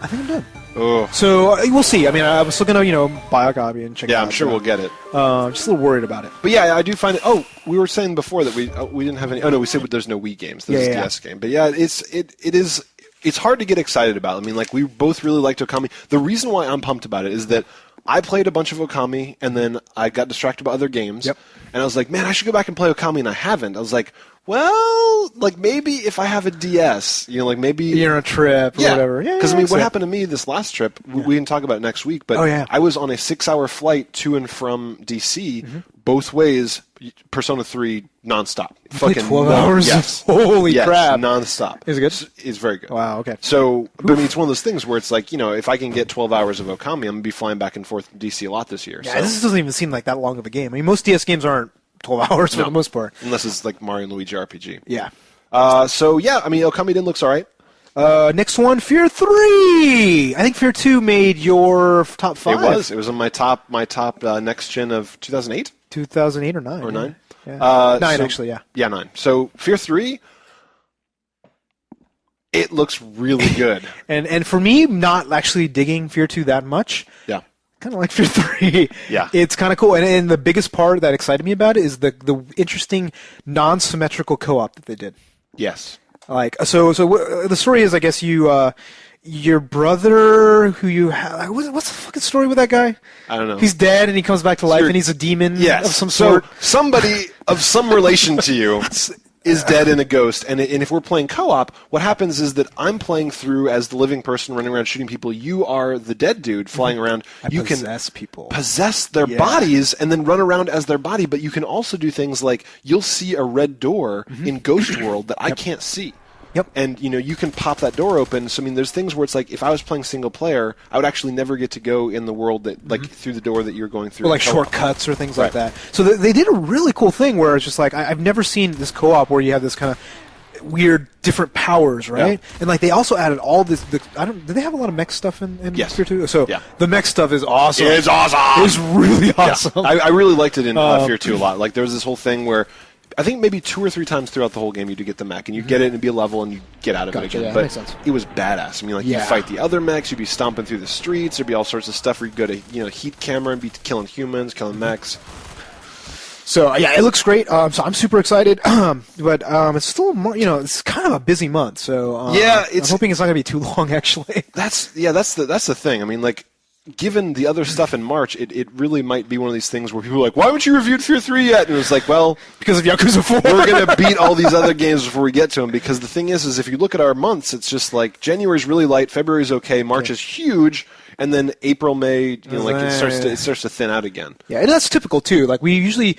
Speaker 2: I think I'm done.
Speaker 1: Oh.
Speaker 2: So we'll see. I mean, I was still going to buy a copy and check it out.
Speaker 1: Yeah, I'm sure we'll get it.
Speaker 2: Just a little worried about it.
Speaker 1: But yeah, I do find it. Oh, we were saying before that we didn't have any. Oh no, we said there's no Wii games. There's a DS game. But yeah, it's hard to get excited about. I mean, like, we both really liked Okami. The reason why I'm pumped about it is that I played a bunch of Okami, and then I got distracted by other games.
Speaker 2: Yep.
Speaker 1: And I was like, man, I should go back and play Okami, and I haven't. I was like, well, like, maybe if I have a DS, like, maybe
Speaker 2: you're on a trip or whatever. Yeah,
Speaker 1: because I mean, what happened to me this last trip? We can talk about it next week. But I was on a 6-hour flight to and from DC, both ways. Persona 3 nonstop.
Speaker 2: Fucking 12 hours.
Speaker 1: Yes.
Speaker 2: Holy crap!
Speaker 1: Nonstop.
Speaker 2: Is it good?
Speaker 1: It's very good.
Speaker 2: Wow. Okay.
Speaker 1: So, but I mean, it's one of those things where it's like, if I can get 12 hours of Okami, I'm gonna be flying back and forth to DC a lot this year.
Speaker 2: Yeah, this doesn't even seem like that long of a game. I mean, most DS games aren't 12 hours for the most part,
Speaker 1: unless it's like Mario and Luigi RPG.
Speaker 2: Yeah.
Speaker 1: So yeah, I mean, Okamiden looks alright.
Speaker 2: Next one, F.E.A.R 3. I think F.E.A.R 2 made your top 5.
Speaker 1: It was on my top next gen of 2008.
Speaker 2: 2008 or 9.
Speaker 1: Or 9.
Speaker 2: Yeah. 9, actually, yeah.
Speaker 1: Yeah, 9. So F.E.A.R 3. It looks really good.
Speaker 2: and for me, not actually digging F.E.A.R 2 that much.
Speaker 1: Yeah.
Speaker 2: Kind of like F.E.A.R 3.
Speaker 1: Yeah.
Speaker 2: It's kind of cool. And the biggest part that excited me about it is the interesting non-symmetrical co-op that they did.
Speaker 1: Yes.
Speaker 2: Like, so the story is, I guess your brother who you have, what's the fucking story with that guy?
Speaker 1: I don't know.
Speaker 2: He's dead and he comes back to life and he's a demon of some sort.
Speaker 1: So somebody of some relation to you is dead and a ghost, and if we're playing co-op, what happens is that I'm playing through as the living person running around shooting people. You are the dead dude flying around. You
Speaker 2: possess people.
Speaker 1: Possess their bodies and then run around as their body, but you can also do things like you'll see a red door in Ghost World that I can't see.
Speaker 2: Yep.
Speaker 1: And, you can pop that door open. So, I mean, there's things where it's like, if I was playing single player, I would actually never get to go in the world that, like, through the door that you're going through.
Speaker 2: Or like shortcuts or things like that. So they did a really cool thing where it's just like, I've never seen this co-op where you have this kind of weird, different powers, right? Yeah. And, like, they also added all this, did they have a lot of mech stuff in
Speaker 1: yes.
Speaker 2: F.E.A.R 2? So, the mech stuff is awesome.
Speaker 1: It's awesome!
Speaker 2: It's really awesome.
Speaker 1: Yeah. I really liked it in F.E.A.R 2 a lot. Like, there was this whole thing where I think maybe 2 or 3 times throughout the whole game you do get the mech, and you get it and it'd be a level, and you get out of it again.
Speaker 2: Yeah,
Speaker 1: but
Speaker 2: makes sense.
Speaker 1: it was badass. I mean, like, you fight the other mechs, you'd be stomping through the streets, there'd be all sorts of stuff where you'd go to, heat camera and be killing humans, killing mechs.
Speaker 2: So, yeah, it looks great. So I'm super excited. But it's still more, it's kind of a busy month. So, I'm hoping it's not going to be too long, actually.
Speaker 1: That's the thing. I mean, like, given the other stuff in March, it really might be one of these things where people are like, why haven't you reviewed F.E.A.R 3 yet? And it was like, well,
Speaker 2: because of Yakuza 4.
Speaker 1: We're going to beat all these other games before we get to them, because the thing is if you look at our months, it's just like January's really light, February's okay, March is huge, and then April, May, it starts to thin out again. Yeah,
Speaker 2: and that's typical too. Like, we usually,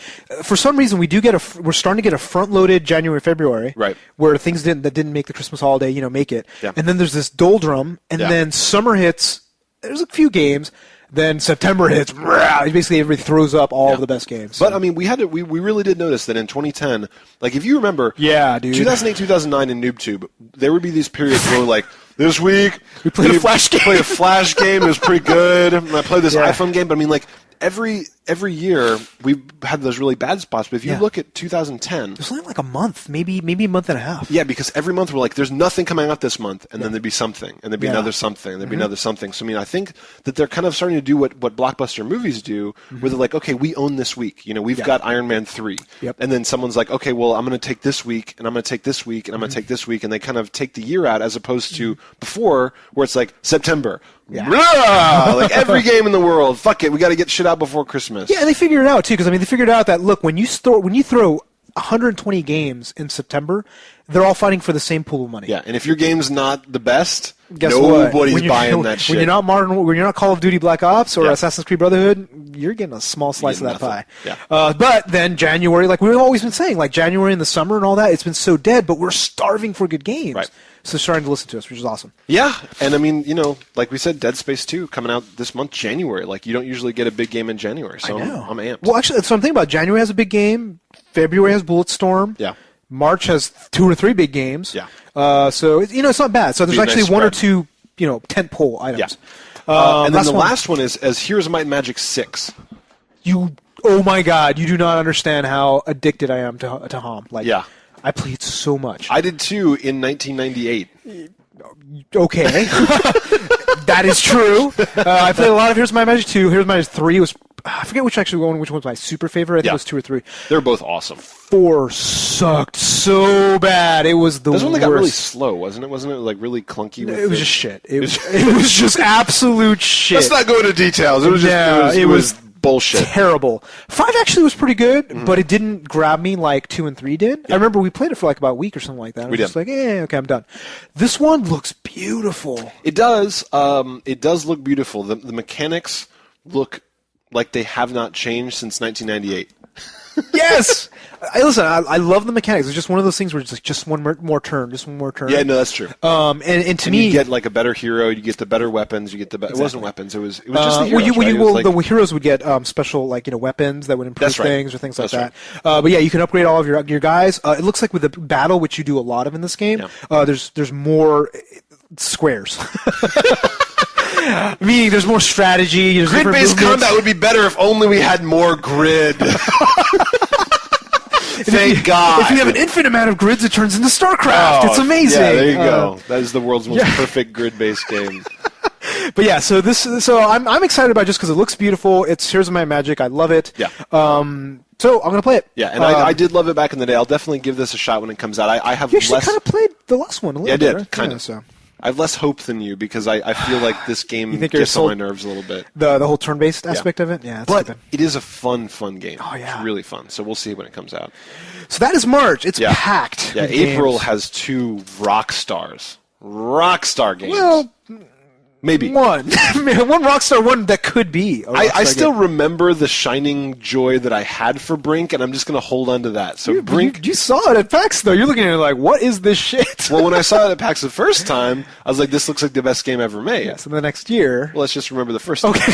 Speaker 2: for some reason, we're starting to get a front-loaded January, February,
Speaker 1: right? Where
Speaker 2: things that didn't make the Christmas holiday, make it.
Speaker 1: Yeah.
Speaker 2: And then there's this doldrum, and then summer hits. There's a few games. Then September hits. Basically, everybody throws up all of the best games.
Speaker 1: But I mean, we really did notice that in 2010, like, if you remember, 2008, 2009 in NooBTooB, there would be these periods where, like, this week
Speaker 2: we played a Flash game.
Speaker 1: Played a Flash game. It was pretty good. And I played this iPhone game. But I mean, like, every year we had those really bad spots. But if you look at 2010,
Speaker 2: there's only like a month, maybe a month and a half.
Speaker 1: Yeah, because every month we're like, there's nothing coming out this month, and then there'd be something, and there'd be another something, and there'd be another something. So I mean, I think that they're kind of starting to do what blockbuster movies do, where they're like, okay, we own this week. We've got Iron Man 3, and then someone's like, okay, well, I'm going to take this week, and I'm going to take this week, and I'm going to take this week, and they kind of take the year out, as opposed to before, where it's like September. Like, every game in the world, fuck it, we got to get shit out before Christmas.
Speaker 2: Yeah, and they figured it out too, because they figured out that, look, when you throw 120 games in September, they're all fighting for the same pool of money.
Speaker 1: Yeah, and if your game's not the best,
Speaker 2: guess
Speaker 1: nobody's buying that shit.
Speaker 2: When you're not Call of Duty Black Ops or Assassin's Creed Brotherhood, you're getting a small slice of that pie.
Speaker 1: Yeah.
Speaker 2: But then January, like we've always been saying, like January in the summer and all that, it's been so dead, but we're starving for good games. Right. So they're starting to listen to us, which is awesome.
Speaker 1: Yeah, and I mean, like we said, Dead Space 2 coming out this month, January. Like, you don't usually get a big game in January, so I'm amped.
Speaker 2: Well, actually, that's what I'm thinking about. January has a big game. February has Bulletstorm.
Speaker 1: Yeah.
Speaker 2: March has 2 or 3 big games.
Speaker 1: Yeah.
Speaker 2: So it's not bad. So there's actually one or two, tentpole items.
Speaker 1: Yeah. And then the last one is Heroes of Might and Magic 6.
Speaker 2: Oh my God! You do not understand how addicted I am to Hom. Like, I played so much.
Speaker 1: I did too in 1998.
Speaker 2: Okay. That is true. I played a lot of Heroes of Might and Magic 2. Heroes of Might and Magic 3 was... I forget which one was my super favorite. I think it was 2 or 3.
Speaker 1: They're both awesome.
Speaker 2: 4 sucked so bad. It was the worst.
Speaker 1: This one got really slow, wasn't it? Wasn't it like really clunky?
Speaker 2: It was just shit. It was just absolute shit.
Speaker 1: Let's not go into details. It was just it was bullshit.
Speaker 2: Terrible. 5 actually was pretty good, but it didn't grab me like 2 and 3 did. I remember we played it for like about a week or something like that. I was just like, okay, I'm done. This one looks beautiful.
Speaker 1: It does. It does look beautiful. The mechanics look like they have not changed since 1998.
Speaker 2: Yes! Listen, I love the mechanics. It's just one of those things where it's like just one more turn, just one more turn.
Speaker 1: Yeah, no, that's true.
Speaker 2: And to me,
Speaker 1: you get like a better hero, you get the better weapons, you get the better... Exactly. It wasn't weapons, it was just the heroes,
Speaker 2: the heroes would get special weapons that would improve things or things like that. But yeah, you can upgrade all of your guys. It looks like with the battle, which you do a lot of in this game, there's more squares. Meaning there's more strategy.
Speaker 1: Grid-based combat would be better if only we had more grid.
Speaker 2: It's
Speaker 1: Thank God.
Speaker 2: If you have an infinite amount of grids, it turns into StarCraft. It's amazing.
Speaker 1: Yeah, there you go. That is the world's most perfect grid-based game.
Speaker 2: But yeah, so I'm excited about it just because it looks beautiful. It's Here's My Magic. I love it.
Speaker 1: Yeah.
Speaker 2: So I'm gonna play it.
Speaker 1: Yeah, and I did love it back in the day. I'll definitely give this a shot when it comes out. I have
Speaker 2: you actually
Speaker 1: less.
Speaker 2: kind of played the last one a little
Speaker 1: Yeah, I
Speaker 2: bit.
Speaker 1: did
Speaker 2: Right?
Speaker 1: kind of.
Speaker 2: So.
Speaker 1: I have less hope than you because I feel like this game gets on my nerves a little bit.
Speaker 2: The whole turn-based aspect of it? Yeah,
Speaker 1: but it is a fun game.
Speaker 2: Oh, yeah.
Speaker 1: It's really fun. So we'll see when it comes out.
Speaker 2: So that is March. It's packed.
Speaker 1: Yeah,
Speaker 2: with
Speaker 1: April
Speaker 2: games.
Speaker 1: has 2 Rockstar games.
Speaker 2: Well,
Speaker 1: maybe.
Speaker 2: One Rockstar, one that could be.
Speaker 1: I still remember the shining joy that I had for Brink, and I'm just going to hold on to that. So Brink...
Speaker 2: You saw it at PAX, though. You're looking at it like, what is this shit?
Speaker 1: Well, when I saw it at PAX the first time, I was like, this looks like the best game ever made.
Speaker 2: Yes, and the next year...
Speaker 1: Well, let's just remember the first time.
Speaker 2: Okay.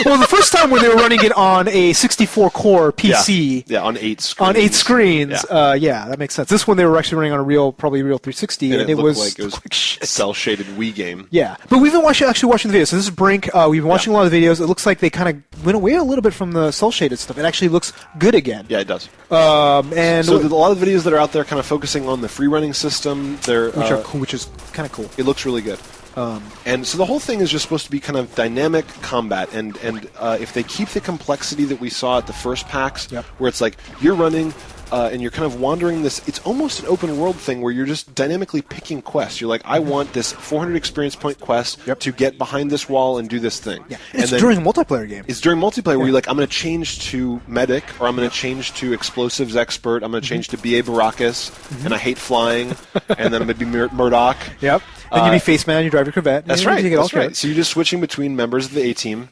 Speaker 2: Well, the first time when they were running it on a 64-core PC...
Speaker 1: Yeah, on 8 screens.
Speaker 2: On 8 screens, yeah, that makes sense. This one they were actually running on a probably real 360,
Speaker 1: and it
Speaker 2: was
Speaker 1: like it was a cel-shaded Wii game.
Speaker 2: Yeah, but we've been actually watching the videos. So this is Brink. We've been watching a lot of the videos. It looks like they kind of went away a little bit from the cel-shaded stuff. It actually looks good again.
Speaker 1: Yeah, it does.
Speaker 2: And
Speaker 1: so a lot of the videos that are out there kind of focusing on the free running system.
Speaker 2: Which are cool, which is kind of cool.
Speaker 1: It looks really good. And so the whole thing is just supposed to be kind of dynamic combat, and if they keep the complexity that we saw at the first PAX, where it's like you're running and you're kind of wandering this, it's almost an open world thing where you're just dynamically picking quests. You're like, I want this 400 experience point quest to get behind this wall and do this thing.
Speaker 2: Yeah. And it's during a multiplayer game.
Speaker 1: It's during multiplayer where you're like, I'm going to change to medic, or I'm going to change to explosives expert, I'm going to change to B.A. Baracus, and I hate flying, and then I'm going to be Murdoch.
Speaker 2: Yep. Then you be Faceman, you drive your Corvette.
Speaker 1: That's right. That's right. So you're just switching between members of the A-team,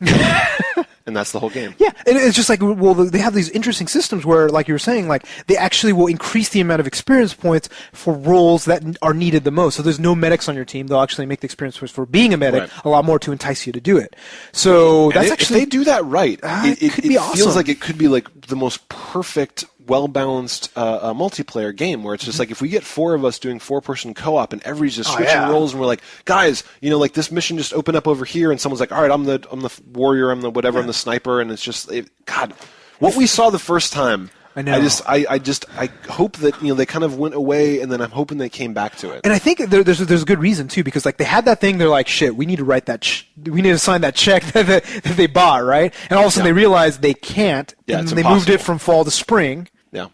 Speaker 1: and that's the whole game.
Speaker 2: Yeah, and it's just like, well, they have these interesting systems where, like you were saying, like they actually will increase the amount of experience points for roles that are needed the most. So there's no medics on your team. They'll actually make the experience points for being a medic a lot more to entice you to do it. So that's actually...
Speaker 1: If they do that right, it
Speaker 2: could be awesome.
Speaker 1: Feels like it could be like the most perfect, well-balanced multiplayer game where it's just like if we get 4 of us doing 4-person co-op and everybody's just switching roles and we're like, guys, like this mission just opened up over here, and someone's like, all right, I'm the warrior, I'm the whatever, I'm the sniper, and it's just God, what we saw the first time.
Speaker 2: I know.
Speaker 1: I hope that they kind of went away, and then I'm hoping they came back to it.
Speaker 2: And I think there's a good reason too, because like they had that thing, they're like, shit, we need to write that, we need to sign that check that they bought, right? And all of a sudden they realized they can't, and
Speaker 1: it's
Speaker 2: they
Speaker 1: impossible.
Speaker 2: moved it from fall to spring.
Speaker 1: Yeah.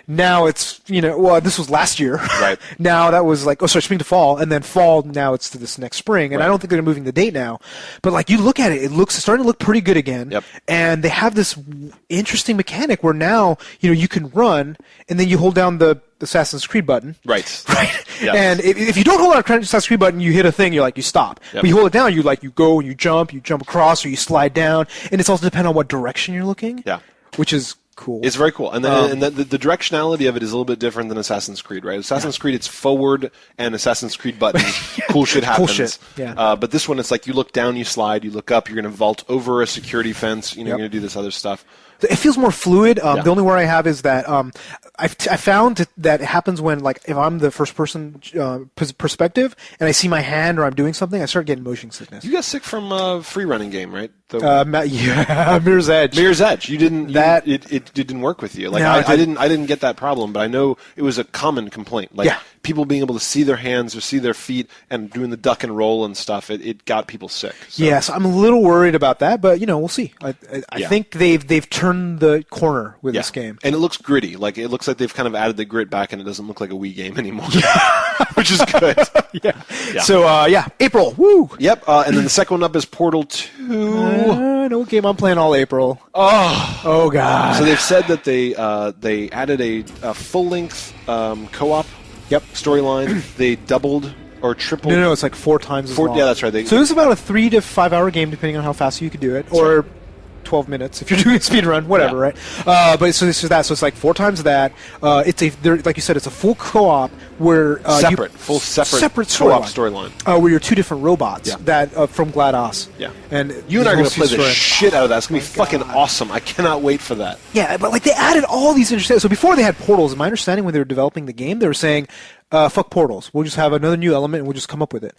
Speaker 2: Now it's, well, this was last year.
Speaker 1: Right.
Speaker 2: Now that was like, spring to fall, and then fall, now it's to this next spring. And I don't think they're moving the date now. But like, you look at it, it's starting to look pretty good again.
Speaker 1: Yep.
Speaker 2: And they have this interesting mechanic where now, you can run, and then you hold down the Assassin's Creed button.
Speaker 1: Right.
Speaker 2: Right.
Speaker 1: Yes.
Speaker 2: And if you don't hold down the Assassin's Creed button, you hit a thing, you stop.
Speaker 1: Yep.
Speaker 2: But you hold it down, you go and you jump across, or you slide down. And it's also dependent on what direction you're looking.
Speaker 1: Yeah.
Speaker 2: Which is cool.
Speaker 1: It's very cool. And then the directionality of it is a little bit different than Assassin's Creed, right? Assassin's Creed, it's forward and Assassin's Creed button. Cool shit happens.
Speaker 2: Cool shit. Yeah.
Speaker 1: But this one, it's like you look down, you slide, you look up, you're going to vault over a security fence, you're going to do this other stuff.
Speaker 2: It feels more fluid. The only worry I have is that I found that it happens when, like, if I'm the first person perspective and I see my hand or I'm doing something, I start getting motion sickness.
Speaker 1: You got sick from a free running game, right?
Speaker 2: Mirror's Edge.
Speaker 1: Mirror's Edge. You didn't. It didn't work with you. Like
Speaker 2: no,
Speaker 1: I didn't get that problem, but I know it was a common complaint. Like people being able to see their hands or see their feet and doing the duck and roll and stuff. It got people sick. So.
Speaker 2: Yeah, so I'm a little worried about that, but we'll see. I think they've turned the corner with this game,
Speaker 1: and it looks gritty. Like it looks like they've kind of added the grit back, and it doesn't look like a Wii game anymore, which is good.
Speaker 2: Yeah. So April. Woo.
Speaker 1: Yep. And then the second one up is Portal 2.
Speaker 2: No game I'm playing all April. Oh God.
Speaker 1: So they've said that they added a full length co-op.
Speaker 2: Yep.
Speaker 1: Storyline. They doubled or tripled.
Speaker 2: No, it's like 4 times as long.
Speaker 1: Yeah, that's right.
Speaker 2: So this is about a 3 to 5 hour game, depending on how fast you could do it, or 12 minutes if you're doing a speed run, whatever, right? But so this is that. So it's like 4 times that. Like you said, it's a full co-op where
Speaker 1: separate co-op storyline.
Speaker 2: Where you're 2 different robots that from GLaDOS.
Speaker 1: Yeah.
Speaker 2: And
Speaker 1: you and I are going to play the shit out of that. It's going to be fucking awesome. I cannot wait for that.
Speaker 2: Yeah, but like they added all these interesting. So before they had portals, in my understanding, when they were developing the game, they were saying, "Fuck portals. We'll just have another new element and we'll just come up with it."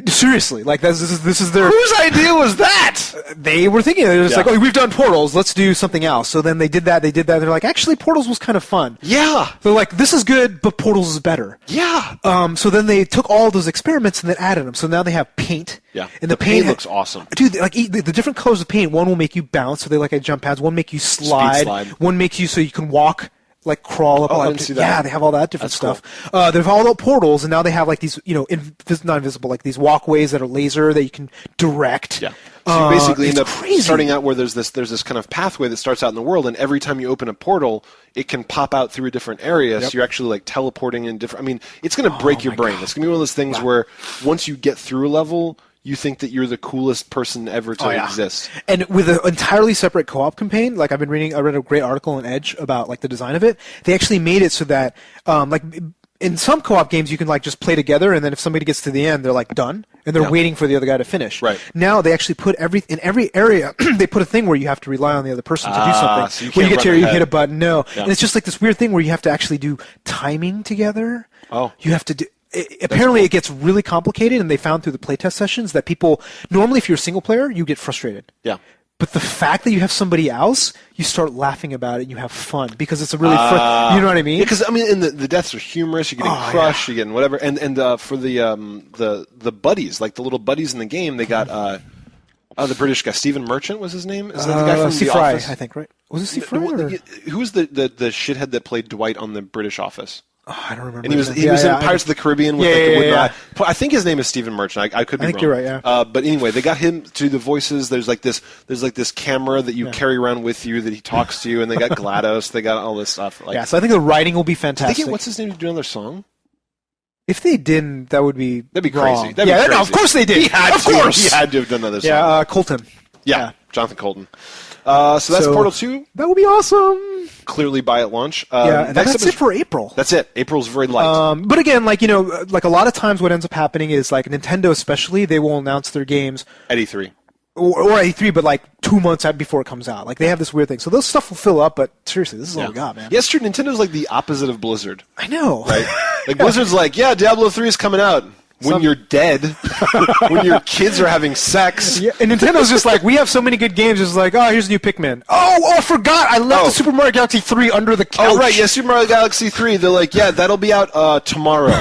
Speaker 2: Seriously, like this is their.
Speaker 1: Whose idea was that?
Speaker 2: They were thinking they're just like, oh, we've done Portals, let's do something else. So then they did that. They're like, actually, Portals was kind of fun.
Speaker 1: Yeah.
Speaker 2: They're like, this is good, but Portals is better.
Speaker 1: Yeah.
Speaker 2: So then they took all those experiments and then added them. So now they have paint.
Speaker 1: Yeah.
Speaker 2: And
Speaker 1: the paint looks awesome.
Speaker 2: Dude, like the different colors of paint. One will make you bounce, so they like jump pads. One make you slide. One makes you so you can walk. Like crawl up.
Speaker 1: Oh, I didn't see that.
Speaker 2: Yeah, they have all that different stuff.
Speaker 1: Cool.
Speaker 2: They've all the portals, and now they have like these, not invisible, like these walkways that are laser that you can direct.
Speaker 1: Yeah. So you basically end up
Speaker 2: crazy.
Speaker 1: starting out where there's this kind of pathway that starts out in the world, and every time you open a portal, it can pop out through a different area. Yep. So you're actually like teleporting in different. I mean, it's going to break your brain. God. It's going to be one of those things where once you get through a level, you think that you're the coolest person ever to exist.
Speaker 2: And with an entirely separate co-op campaign, like I read a great article on Edge about like the design of it. They actually made it so that like in some co-op games you can like just play together, and then if somebody gets to the end, they're like done, and they're waiting for the other guy to finish.
Speaker 1: Right.
Speaker 2: Now they actually put in every area they put a thing where you have to rely on the other person to do something.
Speaker 1: So you
Speaker 2: when you get to
Speaker 1: you
Speaker 2: hit a button, no.
Speaker 1: Yeah.
Speaker 2: And it's just like this weird thing where you have to actually do timing together.
Speaker 1: Oh.
Speaker 2: You have to do. Apparently, it gets really complicated, and they found through the playtest sessions that people normally, if you're a single player, you get frustrated.
Speaker 1: Yeah.
Speaker 2: But the fact that you have somebody else, you start laughing about it, and you have fun because it's a really fun. You know what I mean?
Speaker 1: Yeah, because I mean, and the deaths are humorous. You're getting crushed. You're getting whatever. And for the buddies, like the little buddies in the game, they got the British guy, Stephen Merchant was his name. Is that the guy from The Office?
Speaker 2: I think, right? Was it Steve Fry?
Speaker 1: Who was the shithead that played Dwight on the British Office?
Speaker 2: Oh, I don't remember.
Speaker 1: And he was in Pirates of the Caribbean with the wooden eye. I think his name is Stephen Merchant. I could be wrong.
Speaker 2: I think you're right. Yeah.
Speaker 1: But anyway, they got him to do the voices. There's like this camera that you carry around with you that he talks to you, and they got GLaDOS. They got all this stuff. Like,
Speaker 2: so I think the writing will be fantastic.
Speaker 1: Did they get what's his name to do another song?
Speaker 2: If they didn't, that'd be
Speaker 1: crazy.
Speaker 2: Wrong.
Speaker 1: That'd be crazy.
Speaker 2: No, of course they did.
Speaker 1: He had to have done another song.
Speaker 2: Yeah, Colton.
Speaker 1: Yeah, Jonathan Colton. So that's Portal 2.
Speaker 2: That would be awesome.
Speaker 1: Clearly buy at launch.
Speaker 2: And that's it for April.
Speaker 1: That's it. April's very light.
Speaker 2: But again, like like a lot of times, what ends up happening is like Nintendo, especially, they will announce their games
Speaker 1: at E3.
Speaker 2: Or at E3, but like 2 months out before it comes out. Like they have this weird thing. So those stuff will fill up, but seriously, this is all we got, man.
Speaker 1: Yeah, it's true. Nintendo's like the opposite of Blizzard.
Speaker 2: I know.
Speaker 1: Right? Like Blizzard's like, yeah, Diablo 3 is coming out. When you're dead, when your kids are having sex.
Speaker 2: Yeah, and Nintendo's just like, we have so many good games. It's like, oh, here's a new Pikmin. Oh, I forgot. I left the Super Mario Galaxy 3 under the couch.
Speaker 1: Oh, right. Yeah, Super Mario Galaxy 3. They're like, yeah, that'll be out tomorrow.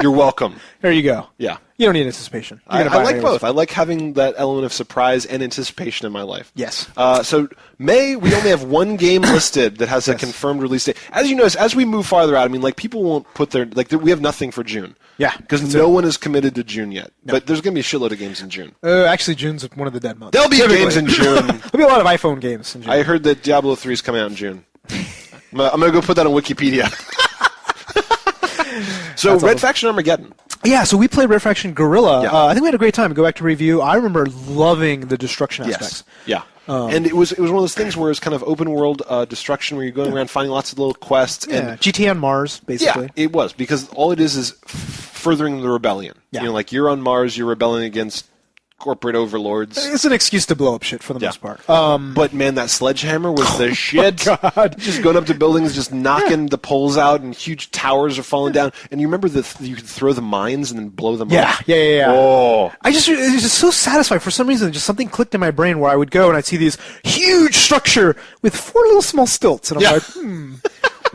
Speaker 1: You're welcome.
Speaker 2: There you go.
Speaker 1: Yeah.
Speaker 2: You don't need anticipation.
Speaker 1: I like both. I like having that element of surprise and anticipation in my life.
Speaker 2: Yes.
Speaker 1: So May, we only have one game listed that has a confirmed release date. As you notice, as we move farther out, I mean, like people won't put their we have nothing for June.
Speaker 2: Yeah.
Speaker 1: Because no one is committed to June yet. No. But there's going to be a shitload of games in June.
Speaker 2: Actually, June's one of the dead months.
Speaker 1: There'll be games in June.
Speaker 2: There'll be a lot of iPhone games in June.
Speaker 1: I heard that Diablo 3 is coming out in June. I'm going to go put that on Wikipedia. So, Red Faction Armageddon.
Speaker 2: Yeah, so we played Red Faction Guerrilla. Yeah. I think we had a great time. Go back to review. I remember loving the destruction aspects.
Speaker 1: Yes. Yeah. And it was one of those things where it's kind of open world destruction where you're going around finding lots of little quests.
Speaker 2: Yeah,
Speaker 1: and
Speaker 2: GTA on Mars, basically.
Speaker 1: Yeah, it was, because all it is furthering the rebellion.
Speaker 2: Yeah.
Speaker 1: Like you're on Mars, you're rebelling against corporate overlords.
Speaker 2: It's an excuse to blow up shit for the most part.
Speaker 1: But man, that sledgehammer was the shit.
Speaker 2: God.
Speaker 1: Just going up to buildings, just knocking the poles out, and huge towers are falling down. And you remember you could throw the mines and then blow them up?
Speaker 2: Yeah.
Speaker 1: Oh.
Speaker 2: It was just so satisfying. For some reason, just something clicked in my brain where I would go and I'd see these huge structure with 4 little small stilts. And I'm like,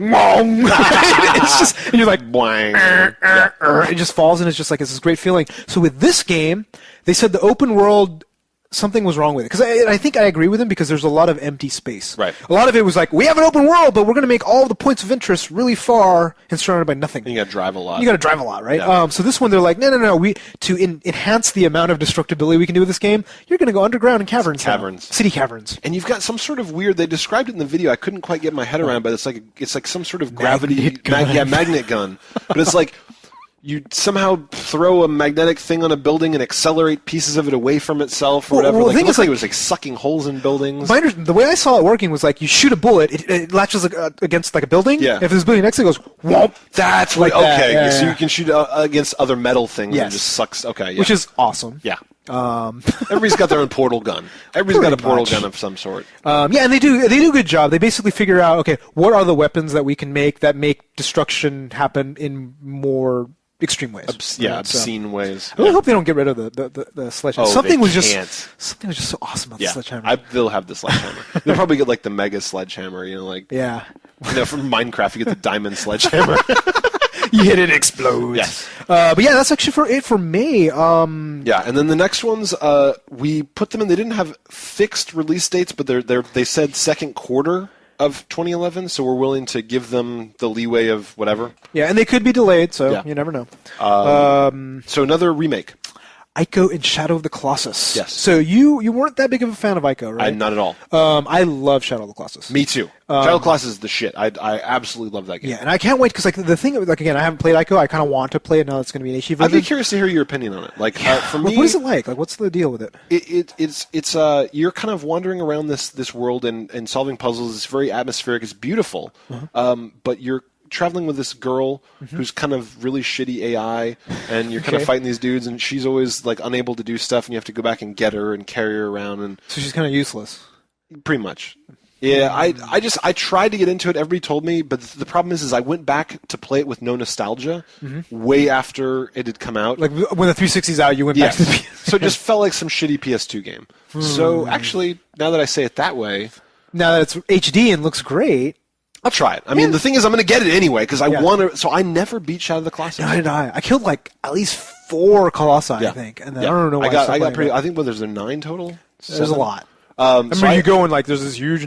Speaker 2: it's just, and you're like, it just falls, and it's just like, it's this great feeling. So with this game, they said the open world, something was wrong with it. Because I think I agree with them, because there's a lot of empty space.
Speaker 1: Right.
Speaker 2: A lot of it was like, we have an open world, but we're going to make all the points of interest really far and surrounded by nothing.
Speaker 1: And you got to drive a lot.
Speaker 2: Right?
Speaker 1: Yeah.
Speaker 2: So this one, they're like, no. To enhance the amount of destructibility we can do with this game, you're going to go underground in caverns. City caverns.
Speaker 1: And you've got some sort of weird, they described it in the video, I couldn't quite get my head around, but it's like some sort of gravity, magnet gun. But it's like, you somehow throw a magnetic thing on a building and accelerate pieces of it away from itself or whatever.
Speaker 2: Well,
Speaker 1: it was like sucking holes in buildings.
Speaker 2: The way I saw it working was like you shoot a bullet, it latches against like a building.
Speaker 1: Yeah.
Speaker 2: If there's a building next to it, it goes whoop.
Speaker 1: That's
Speaker 2: like
Speaker 1: okay.
Speaker 2: That. Yeah.
Speaker 1: So you can shoot against other metal things and it just sucks. Okay. Yeah.
Speaker 2: Which is awesome.
Speaker 1: Yeah. Everybody's got their own portal gun. Everybody's got a portal gun of some sort.
Speaker 2: And they do a good job. They basically figure out, okay, what are the weapons that we can make that make destruction happen in more extreme ways.
Speaker 1: Obscene ways.
Speaker 2: I really hope they don't get rid of the sledgehammer.
Speaker 1: Oh,
Speaker 2: something was
Speaker 1: can't.
Speaker 2: just so awesome about the sledgehammer.
Speaker 1: They'll have the sledgehammer. They'll probably get like the mega sledgehammer. From Minecraft, you get the diamond sledgehammer.
Speaker 2: You hit it, explodes.
Speaker 1: Yes.
Speaker 2: But yeah, that's actually it for me.
Speaker 1: Yeah, and then the next ones, we put them in. They didn't have fixed release dates, but they said second quarter of 2011, so we're willing to give them the leeway of whatever.
Speaker 2: Yeah, and they could be delayed, so you never know.
Speaker 1: So another remake.
Speaker 2: Ico and Shadow of the Colossus.
Speaker 1: Yes.
Speaker 2: So you weren't that big of a fan of Ico, right?
Speaker 1: Not at all.
Speaker 2: I love Shadow of the Colossus.
Speaker 1: Me too. Shadow of the Colossus is the shit. I absolutely love that game.
Speaker 2: Yeah, and I can't wait because the thing, again, I haven't played Ico. I kind of want to play it now that it's going to be an HD version.
Speaker 1: I'd be curious to hear your opinion on it. For me,
Speaker 2: what is it like? What's the deal with it?
Speaker 1: It's you're kind of wandering around this world and solving puzzles. It's very atmospheric. It's beautiful. But you're traveling with this girl who's kind of really shitty AI, and you're kind of fighting these dudes, and she's always like unable to do stuff, and you have to go back and get her and carry her around, and
Speaker 2: so she's kind of useless.
Speaker 1: Pretty much. Yeah, I tried to get into it. Everybody told me, but the problem is I went back to play it with no nostalgia way after it had come out.
Speaker 2: Like when the 360's out, you went back to the PS.
Speaker 1: So it just felt like some shitty PS2 game. So actually, now that I say it that way,
Speaker 2: now that it's HD and looks great,
Speaker 1: I'll try it. I mean, the thing is, I'm going to get it anyway because I want to. So I never beat Shadow of the Colossus.
Speaker 2: Neither did I. I killed like at least 4 Colossi, I think, and then I don't know. Why
Speaker 1: I got pretty. I think there's 9 total.
Speaker 2: There's a lot. I remember you going like there's this huge,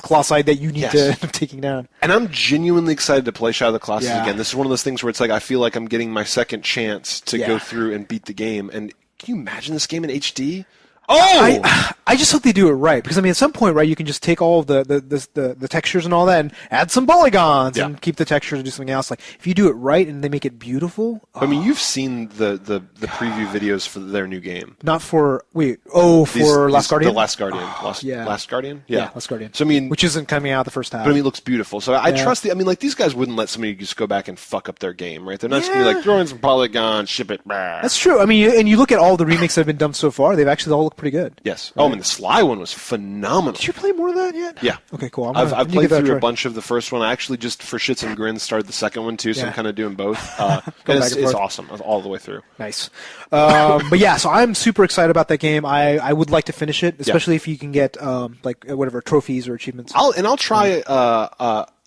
Speaker 2: Colossi that you need to taking down.
Speaker 1: And I'm genuinely excited to play Shadow of the Colossus again. This is one of those things where it's like I feel like I'm getting my second chance to go through and beat the game. And can you imagine this game in HD? Oh!
Speaker 2: I just hope they do it right because at some point, right, you can just take all of the textures and all that and add some polygons and keep the textures and do something else. Like if you do it right and they make it beautiful.
Speaker 1: I mean, you've seen the preview videos for their new game.
Speaker 2: Not for Last Guardian.
Speaker 1: The Last Guardian. Last Guardian. Yeah,
Speaker 2: Last Guardian.
Speaker 1: So I mean,
Speaker 2: which isn't coming out the first half.
Speaker 1: But I mean, it looks beautiful. So I trust these guys wouldn't let somebody just go back and fuck up their game, right? They're not just gonna be like throw in some polygons, ship it.
Speaker 2: That's true. I mean, and you look at all the remakes that have been done so far; they've actually all looked pretty good.
Speaker 1: Yes. Right? Oh, and the Sly one was phenomenal.
Speaker 2: Did you play more of that yet?
Speaker 1: Yeah.
Speaker 2: Okay, cool.
Speaker 1: I've played through a bunch of the first one. I actually just for shits and grins started the second one too, so I'm kind of doing both. It's awesome all the way through.
Speaker 2: Nice. But yeah, so I'm super excited about that game. I would like to finish it, especially if you can get whatever trophies or achievements.
Speaker 1: I'll try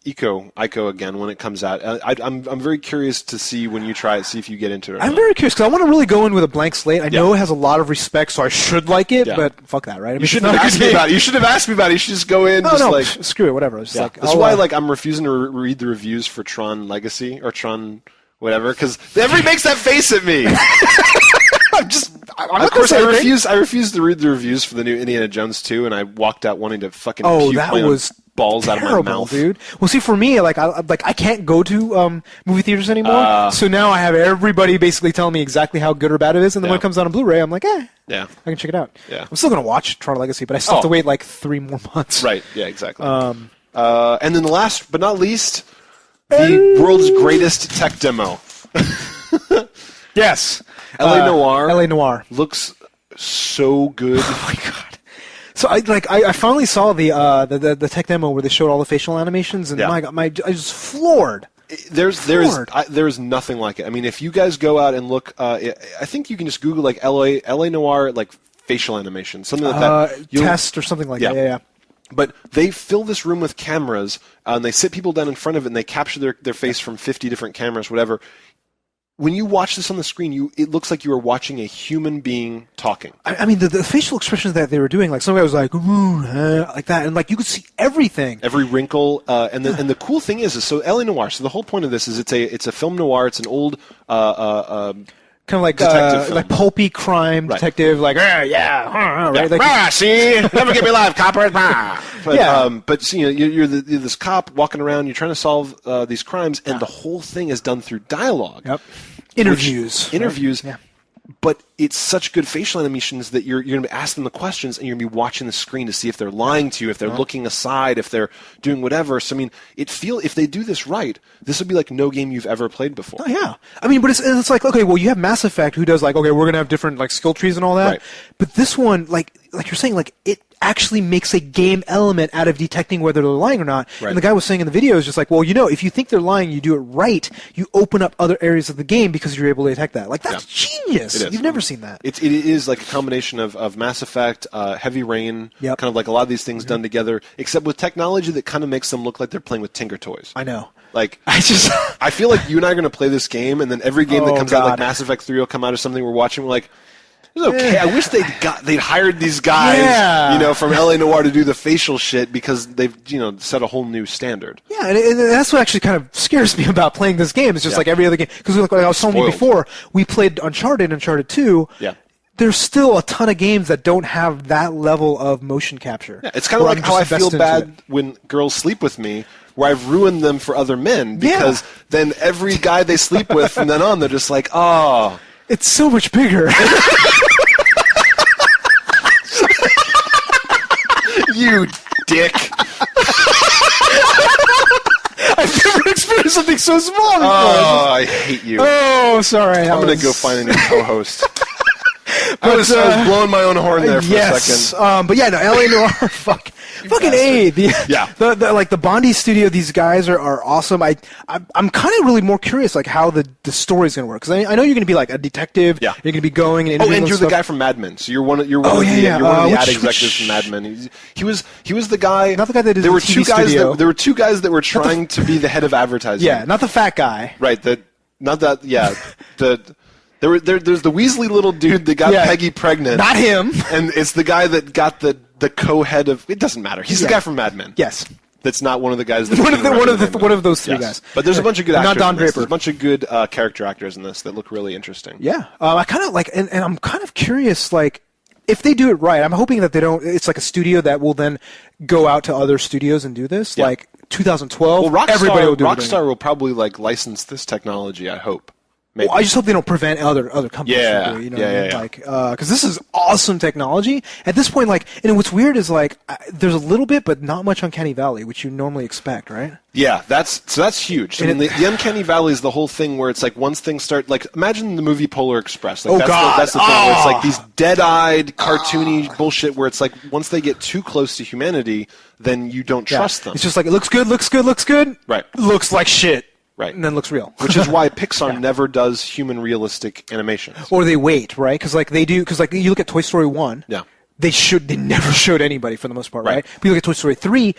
Speaker 1: Ico again when it comes out. I'm very curious to see when you try it, see if you get into it.
Speaker 2: I'm very curious because I want to really go in with a blank slate. I know it has a lot of respect, so I should like it. But fuck that, right? I mean,
Speaker 1: you shouldn't have asked me about it. You should have asked me about it. You should just go in.
Speaker 2: Screw it, whatever. That's
Speaker 1: why I'm refusing to read the reviews for Tron Legacy or Tron whatever because everybody makes that face at me. Of course, I refused to read the reviews for the new Indiana Jones 2, and I walked out wanting to fucking puke my own balls out of my mouth,
Speaker 2: dude. Well, see, for me, I can't go to movie theaters anymore, so now I have everybody basically telling me exactly how good or bad it is, and then when it comes out on Blu-ray, I'm like, I can check it out.
Speaker 1: Yeah,
Speaker 2: I'm still gonna watch Tron Legacy, but I still have to wait like 3 more months.
Speaker 1: Right? Yeah, exactly. And then the last but not least, the world's greatest tech demo.
Speaker 2: Yes.
Speaker 1: L.A. Noire.
Speaker 2: L.A. Noire
Speaker 1: looks so good.
Speaker 2: Oh my god! So I finally saw the tech demo where they showed all the facial animations, and my god, I was floored.
Speaker 1: There's nothing like it. I mean, if you guys go out and look, I think you can just Google like L.A. Noire facial animation, something like that.
Speaker 2: Test or something like that. Yeah.
Speaker 1: But they fill this room with cameras, and they sit people down in front of it, and they capture their face from 50 different cameras, whatever. When you watch this on the screen, it looks like you are watching a human being talking.
Speaker 2: I mean, the facial expressions that they were doing, like some guy was like, like that, and you could see everything,
Speaker 1: every wrinkle, and the cool thing is so L.A. Noire. So the whole point of this is it's a film noir. It's an old
Speaker 2: kind of like pulpy crime detective, right?
Speaker 1: See, never get me alive, copper. But you're this cop walking around. You're trying to solve these crimes, and the whole thing is done through dialogue.
Speaker 2: Yep. Interviews.
Speaker 1: Right? but it's such good facial animations that you're going to be asking them the questions and you're going to be watching the screen to see if they're lying to you, if they're looking aside, if they're doing whatever. So, I mean, if they do this right, this would be like no game you've ever played before.
Speaker 2: Oh, yeah. I mean, but it's like, okay, well, you have Mass Effect who does like, okay, we're going to have different like skill trees and all that.
Speaker 1: Right.
Speaker 2: But this one, like you're saying, like it actually makes a game element out of detecting whether they're lying or not.
Speaker 1: Right.
Speaker 2: And the guy was saying in the video is just like, well, if you think they're lying, you do it right, you open up other areas of the game because you're able to detect that. Like, that's genius.
Speaker 1: It is.
Speaker 2: You've never seen that.
Speaker 1: It is like a combination of Mass Effect, Heavy Rain, kind of like a lot of these things done together, except with technology that kind of makes them look like they're playing with Tinker Toys.
Speaker 2: I know.
Speaker 1: Like, I feel like you and I are going to play this game, and then every game that comes out, like Mass Effect 3 will come out or something we're watching, we're like, it's okay. I wish they'd hired these guys, from LA Noire to do the facial shit because they've, set a whole new standard.
Speaker 2: Yeah, and that's what actually kind of scares me about playing this game. It's just like every other game. Because like I was telling you before, we played Uncharted 2.
Speaker 1: Yeah.
Speaker 2: There's still a ton of games that don't have that level of motion capture.
Speaker 1: Yeah, it's kind of like how I feel bad when girls sleep with me, where I've ruined them for other men because then every guy they sleep with from then on, they're just like, oh.
Speaker 2: It's so much bigger.
Speaker 1: You dick.
Speaker 2: I've never experienced something so small before.
Speaker 1: Oh, I hate you.
Speaker 2: Oh, sorry.
Speaker 1: I'm going to go find a new co-host. I was blowing my own horn there for a second.
Speaker 2: But yeah, no, LA Noire, fucking A. The Bondi studio, these guys are awesome. I'm kind of really more curious, like how the story's gonna work, because I know you're gonna be like a detective. Yeah. You're gonna be going and interviewing.
Speaker 1: And you're the guy from Mad Men, so you're one of the ad executives from Mad Men. He was the guy.
Speaker 2: Not the guy that did
Speaker 1: there
Speaker 2: the
Speaker 1: were
Speaker 2: TV
Speaker 1: two guys.
Speaker 2: studio.
Speaker 1: There were two guys that were trying to be the head of advertising.
Speaker 2: Yeah, not the fat guy.
Speaker 1: Right. Not that. Yeah. There's the Weasley little dude that got Peggy pregnant.
Speaker 2: Not him.
Speaker 1: And it's the guy that got the co-head of. It doesn't matter. He's the guy from Mad Men.
Speaker 2: Yes.
Speaker 1: That's not one of the guys. That
Speaker 2: one of those three guys.
Speaker 1: But there's a bunch of good actors.
Speaker 2: Not Don Draper.
Speaker 1: There's a bunch of good character actors in this that look really interesting.
Speaker 2: Yeah. I kind of like, and I'm kind of curious, like, if they do it right. I'm hoping that they don't. It's like a studio that will then go out to other studios and do this. Yeah. Like 2012.
Speaker 1: Well,
Speaker 2: everybody will do it.
Speaker 1: Rockstar will probably like license this technology. I hope. Maybe.
Speaker 2: Well, I just hope they don't prevent other companies from doing it. Like, because this is awesome technology. At this point, like, and what's weird is like, there's a little bit, but not much Uncanny Valley, which you normally expect, right?
Speaker 1: Yeah, that's huge. I mean, the Uncanny Valley is the whole thing where it's like once things start, like imagine the movie Polar Express. Like, that's the thing where it's like these dead-eyed, cartoony bullshit where it's like once they get too close to humanity, then you don't trust them.
Speaker 2: It's just like, it looks good.
Speaker 1: Right.
Speaker 2: Looks like shit.
Speaker 1: Right.
Speaker 2: And then looks real.
Speaker 1: Which is why Pixar never does human realistic animations.
Speaker 2: Or they wait, right? Because like they do, because like you look at Toy Story 1, they never showed anybody for the most part, right? But you look at Toy Story 3,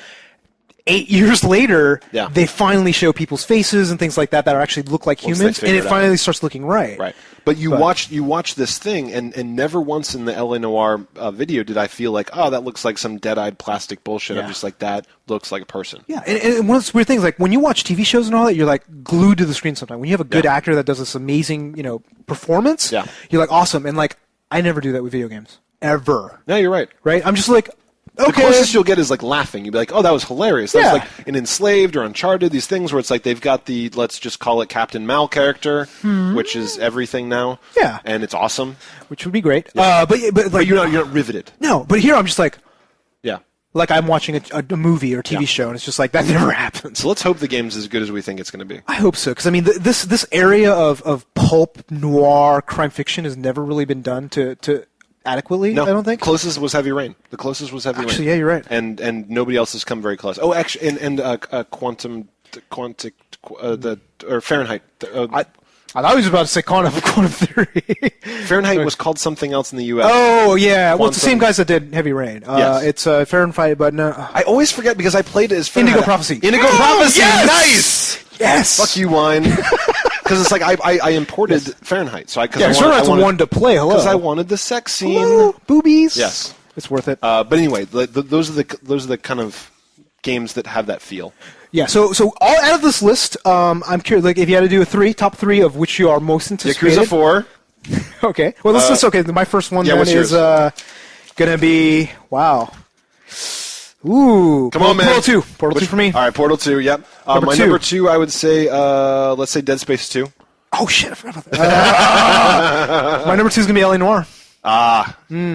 Speaker 2: 8 years later, they finally show people's faces and things like that actually look like humans, and it finally starts looking right.
Speaker 1: Right. But you watch this thing, and never once in the LA Noire video did I feel like, oh, that looks like some dead-eyed plastic bullshit. I'm just like, that looks like a person.
Speaker 2: Yeah, and one of those weird things, like when you watch TV shows and all that, you're like glued to the screen sometimes. When you have a good actor that does this amazing, performance, you're like, awesome. And like, I never do that with video games. Ever.
Speaker 1: No, you're right.
Speaker 2: Right? I'm just like, okay.
Speaker 1: The closest you'll get is like laughing. You'll be like, oh, that was hilarious. That's like in Enslaved or Uncharted, these things where it's like they've got the, let's just call it Captain Mal character, which is everything now. Yeah. And it's awesome.
Speaker 2: Which would be great. Yeah. But
Speaker 1: you're not riveted.
Speaker 2: No, but here I'm just like,
Speaker 1: yeah.
Speaker 2: Like I'm watching a movie or TV show, and it's just like, that never happens.
Speaker 1: So let's hope the game's as good as we think it's going to be.
Speaker 2: I hope so, because I mean, this area of pulp, noir, crime fiction has never really been done to adequately,
Speaker 1: no,
Speaker 2: I don't think.
Speaker 1: Closest was Heavy Rain. The closest was Heavy Rain.
Speaker 2: Actually, yeah, you're right.
Speaker 1: And nobody else has come very close. Oh, actually, or Fahrenheit.
Speaker 2: I thought he was about to say quantum theory.
Speaker 1: Fahrenheit was called something else in the U.S.
Speaker 2: Oh, yeah. Well, it's the same guys that did Heavy Rain.
Speaker 1: Yes.
Speaker 2: It's Fahrenheit, but no.
Speaker 1: I always forget because I played it as Fahrenheit.
Speaker 2: Indigo Prophecy.
Speaker 1: Indigo Prophecy!
Speaker 2: Yes!
Speaker 1: Nice!
Speaker 2: Yes!
Speaker 1: Fuck you, wine. Because it's like I imported Fahrenheit. So
Speaker 2: Fahrenheit's one to play. Hello.
Speaker 1: Because I wanted the sex scene.
Speaker 2: Hello. Boobies.
Speaker 1: Yes.
Speaker 2: It's worth it.
Speaker 1: But anyway, those are the kind of games that have that feel.
Speaker 2: Yeah, so all out of this list, I'm curious, like, if you had to do top three of which you are most anticipated.
Speaker 1: Yakuza 4.
Speaker 2: Okay. Well, let's okay. My first one then is gonna be Ooh.
Speaker 1: Come on, man.
Speaker 2: Portal 2. Portal 2 for me.
Speaker 1: All right, Portal 2. Yep. My number 2, I would say, let's say Dead Space 2.
Speaker 2: Oh shit! I forgot about that. My number 2 is gonna be LA Noire.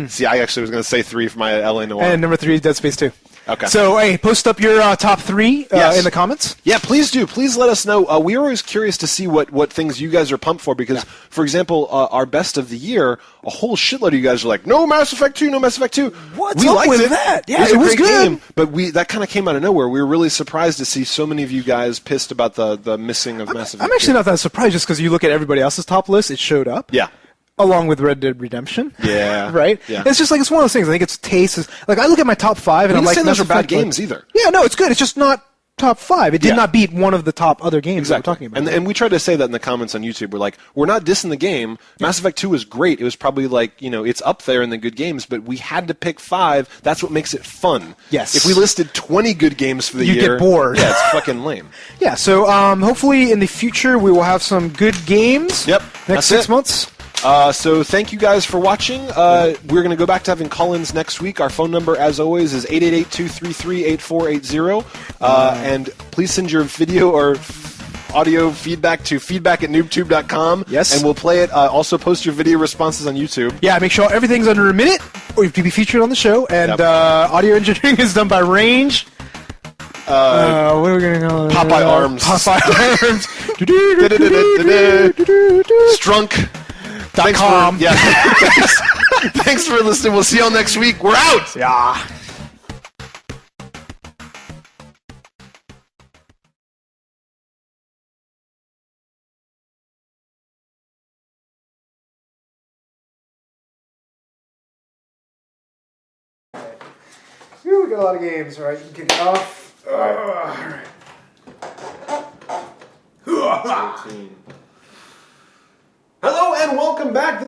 Speaker 1: See, I actually was going to say 3 for my LA Noire.
Speaker 2: And number 3 is Dead Space 2.
Speaker 1: Okay.
Speaker 2: So, hey, post up your top 3 in the comments.
Speaker 1: Yeah, please do. Please let us know. We're always curious to see what things you guys are pumped for because, for example, our best of the year, a whole shitload of you guys are like, no Mass Effect 2, no Mass Effect 2.
Speaker 2: What's up with that? Yeah,
Speaker 1: it was
Speaker 2: a great
Speaker 1: good.
Speaker 2: Game,
Speaker 1: but that kind of came out of nowhere. We were really surprised to see so many of you guys pissed about the missing of Mass Effect 2.
Speaker 2: I'm actually not that surprised just because you look at everybody else's top list, it showed up.
Speaker 1: Yeah.
Speaker 2: Along with Red Dead Redemption.
Speaker 1: Yeah.
Speaker 2: Right?
Speaker 1: Yeah.
Speaker 2: It's just like, it's one of those things. I think it's taste. Like, I look at my top 5 and I'm like,
Speaker 1: say those are bad games either.
Speaker 2: Yeah, no, it's good. It's just not top 5. It did not beat one of the top other games that we're talking about.
Speaker 1: And we tried to say that in the comments on YouTube. We're like, we're not dissing the game. Mass Effect 2 was great. It was probably like, it's up there in the good games, but we had to pick 5. That's what makes it fun.
Speaker 2: Yes.
Speaker 1: If we listed 20 good games for the year,
Speaker 2: you'd get bored.
Speaker 1: Yeah, it's fucking lame.
Speaker 2: Yeah, so hopefully in the future we will have some good games.
Speaker 1: Yep.
Speaker 2: Next 6 months.
Speaker 1: So thank you guys for watching. We're going to go back to having call-ins next week. Our phone number, as always, is 888-233-8480. And please send your video or audio feedback to feedback@NooBTooB.com.
Speaker 2: Yes.
Speaker 1: And we'll play it. Also post your video responses on YouTube.
Speaker 2: Yeah, make sure everything's under a minute or you have to be featured on the show. And audio engineering is done by Range. What are we going to call it?
Speaker 1: Popeye Arms.
Speaker 2: Popeye Arms.
Speaker 1: Strunk.
Speaker 2: .com.
Speaker 1: Thanks for listening. We'll see y'all next week. We're out.
Speaker 2: Yeah. Ooh, we got a lot of games. All right, you can kick it off. All right.
Speaker 1: Hello and welcome back.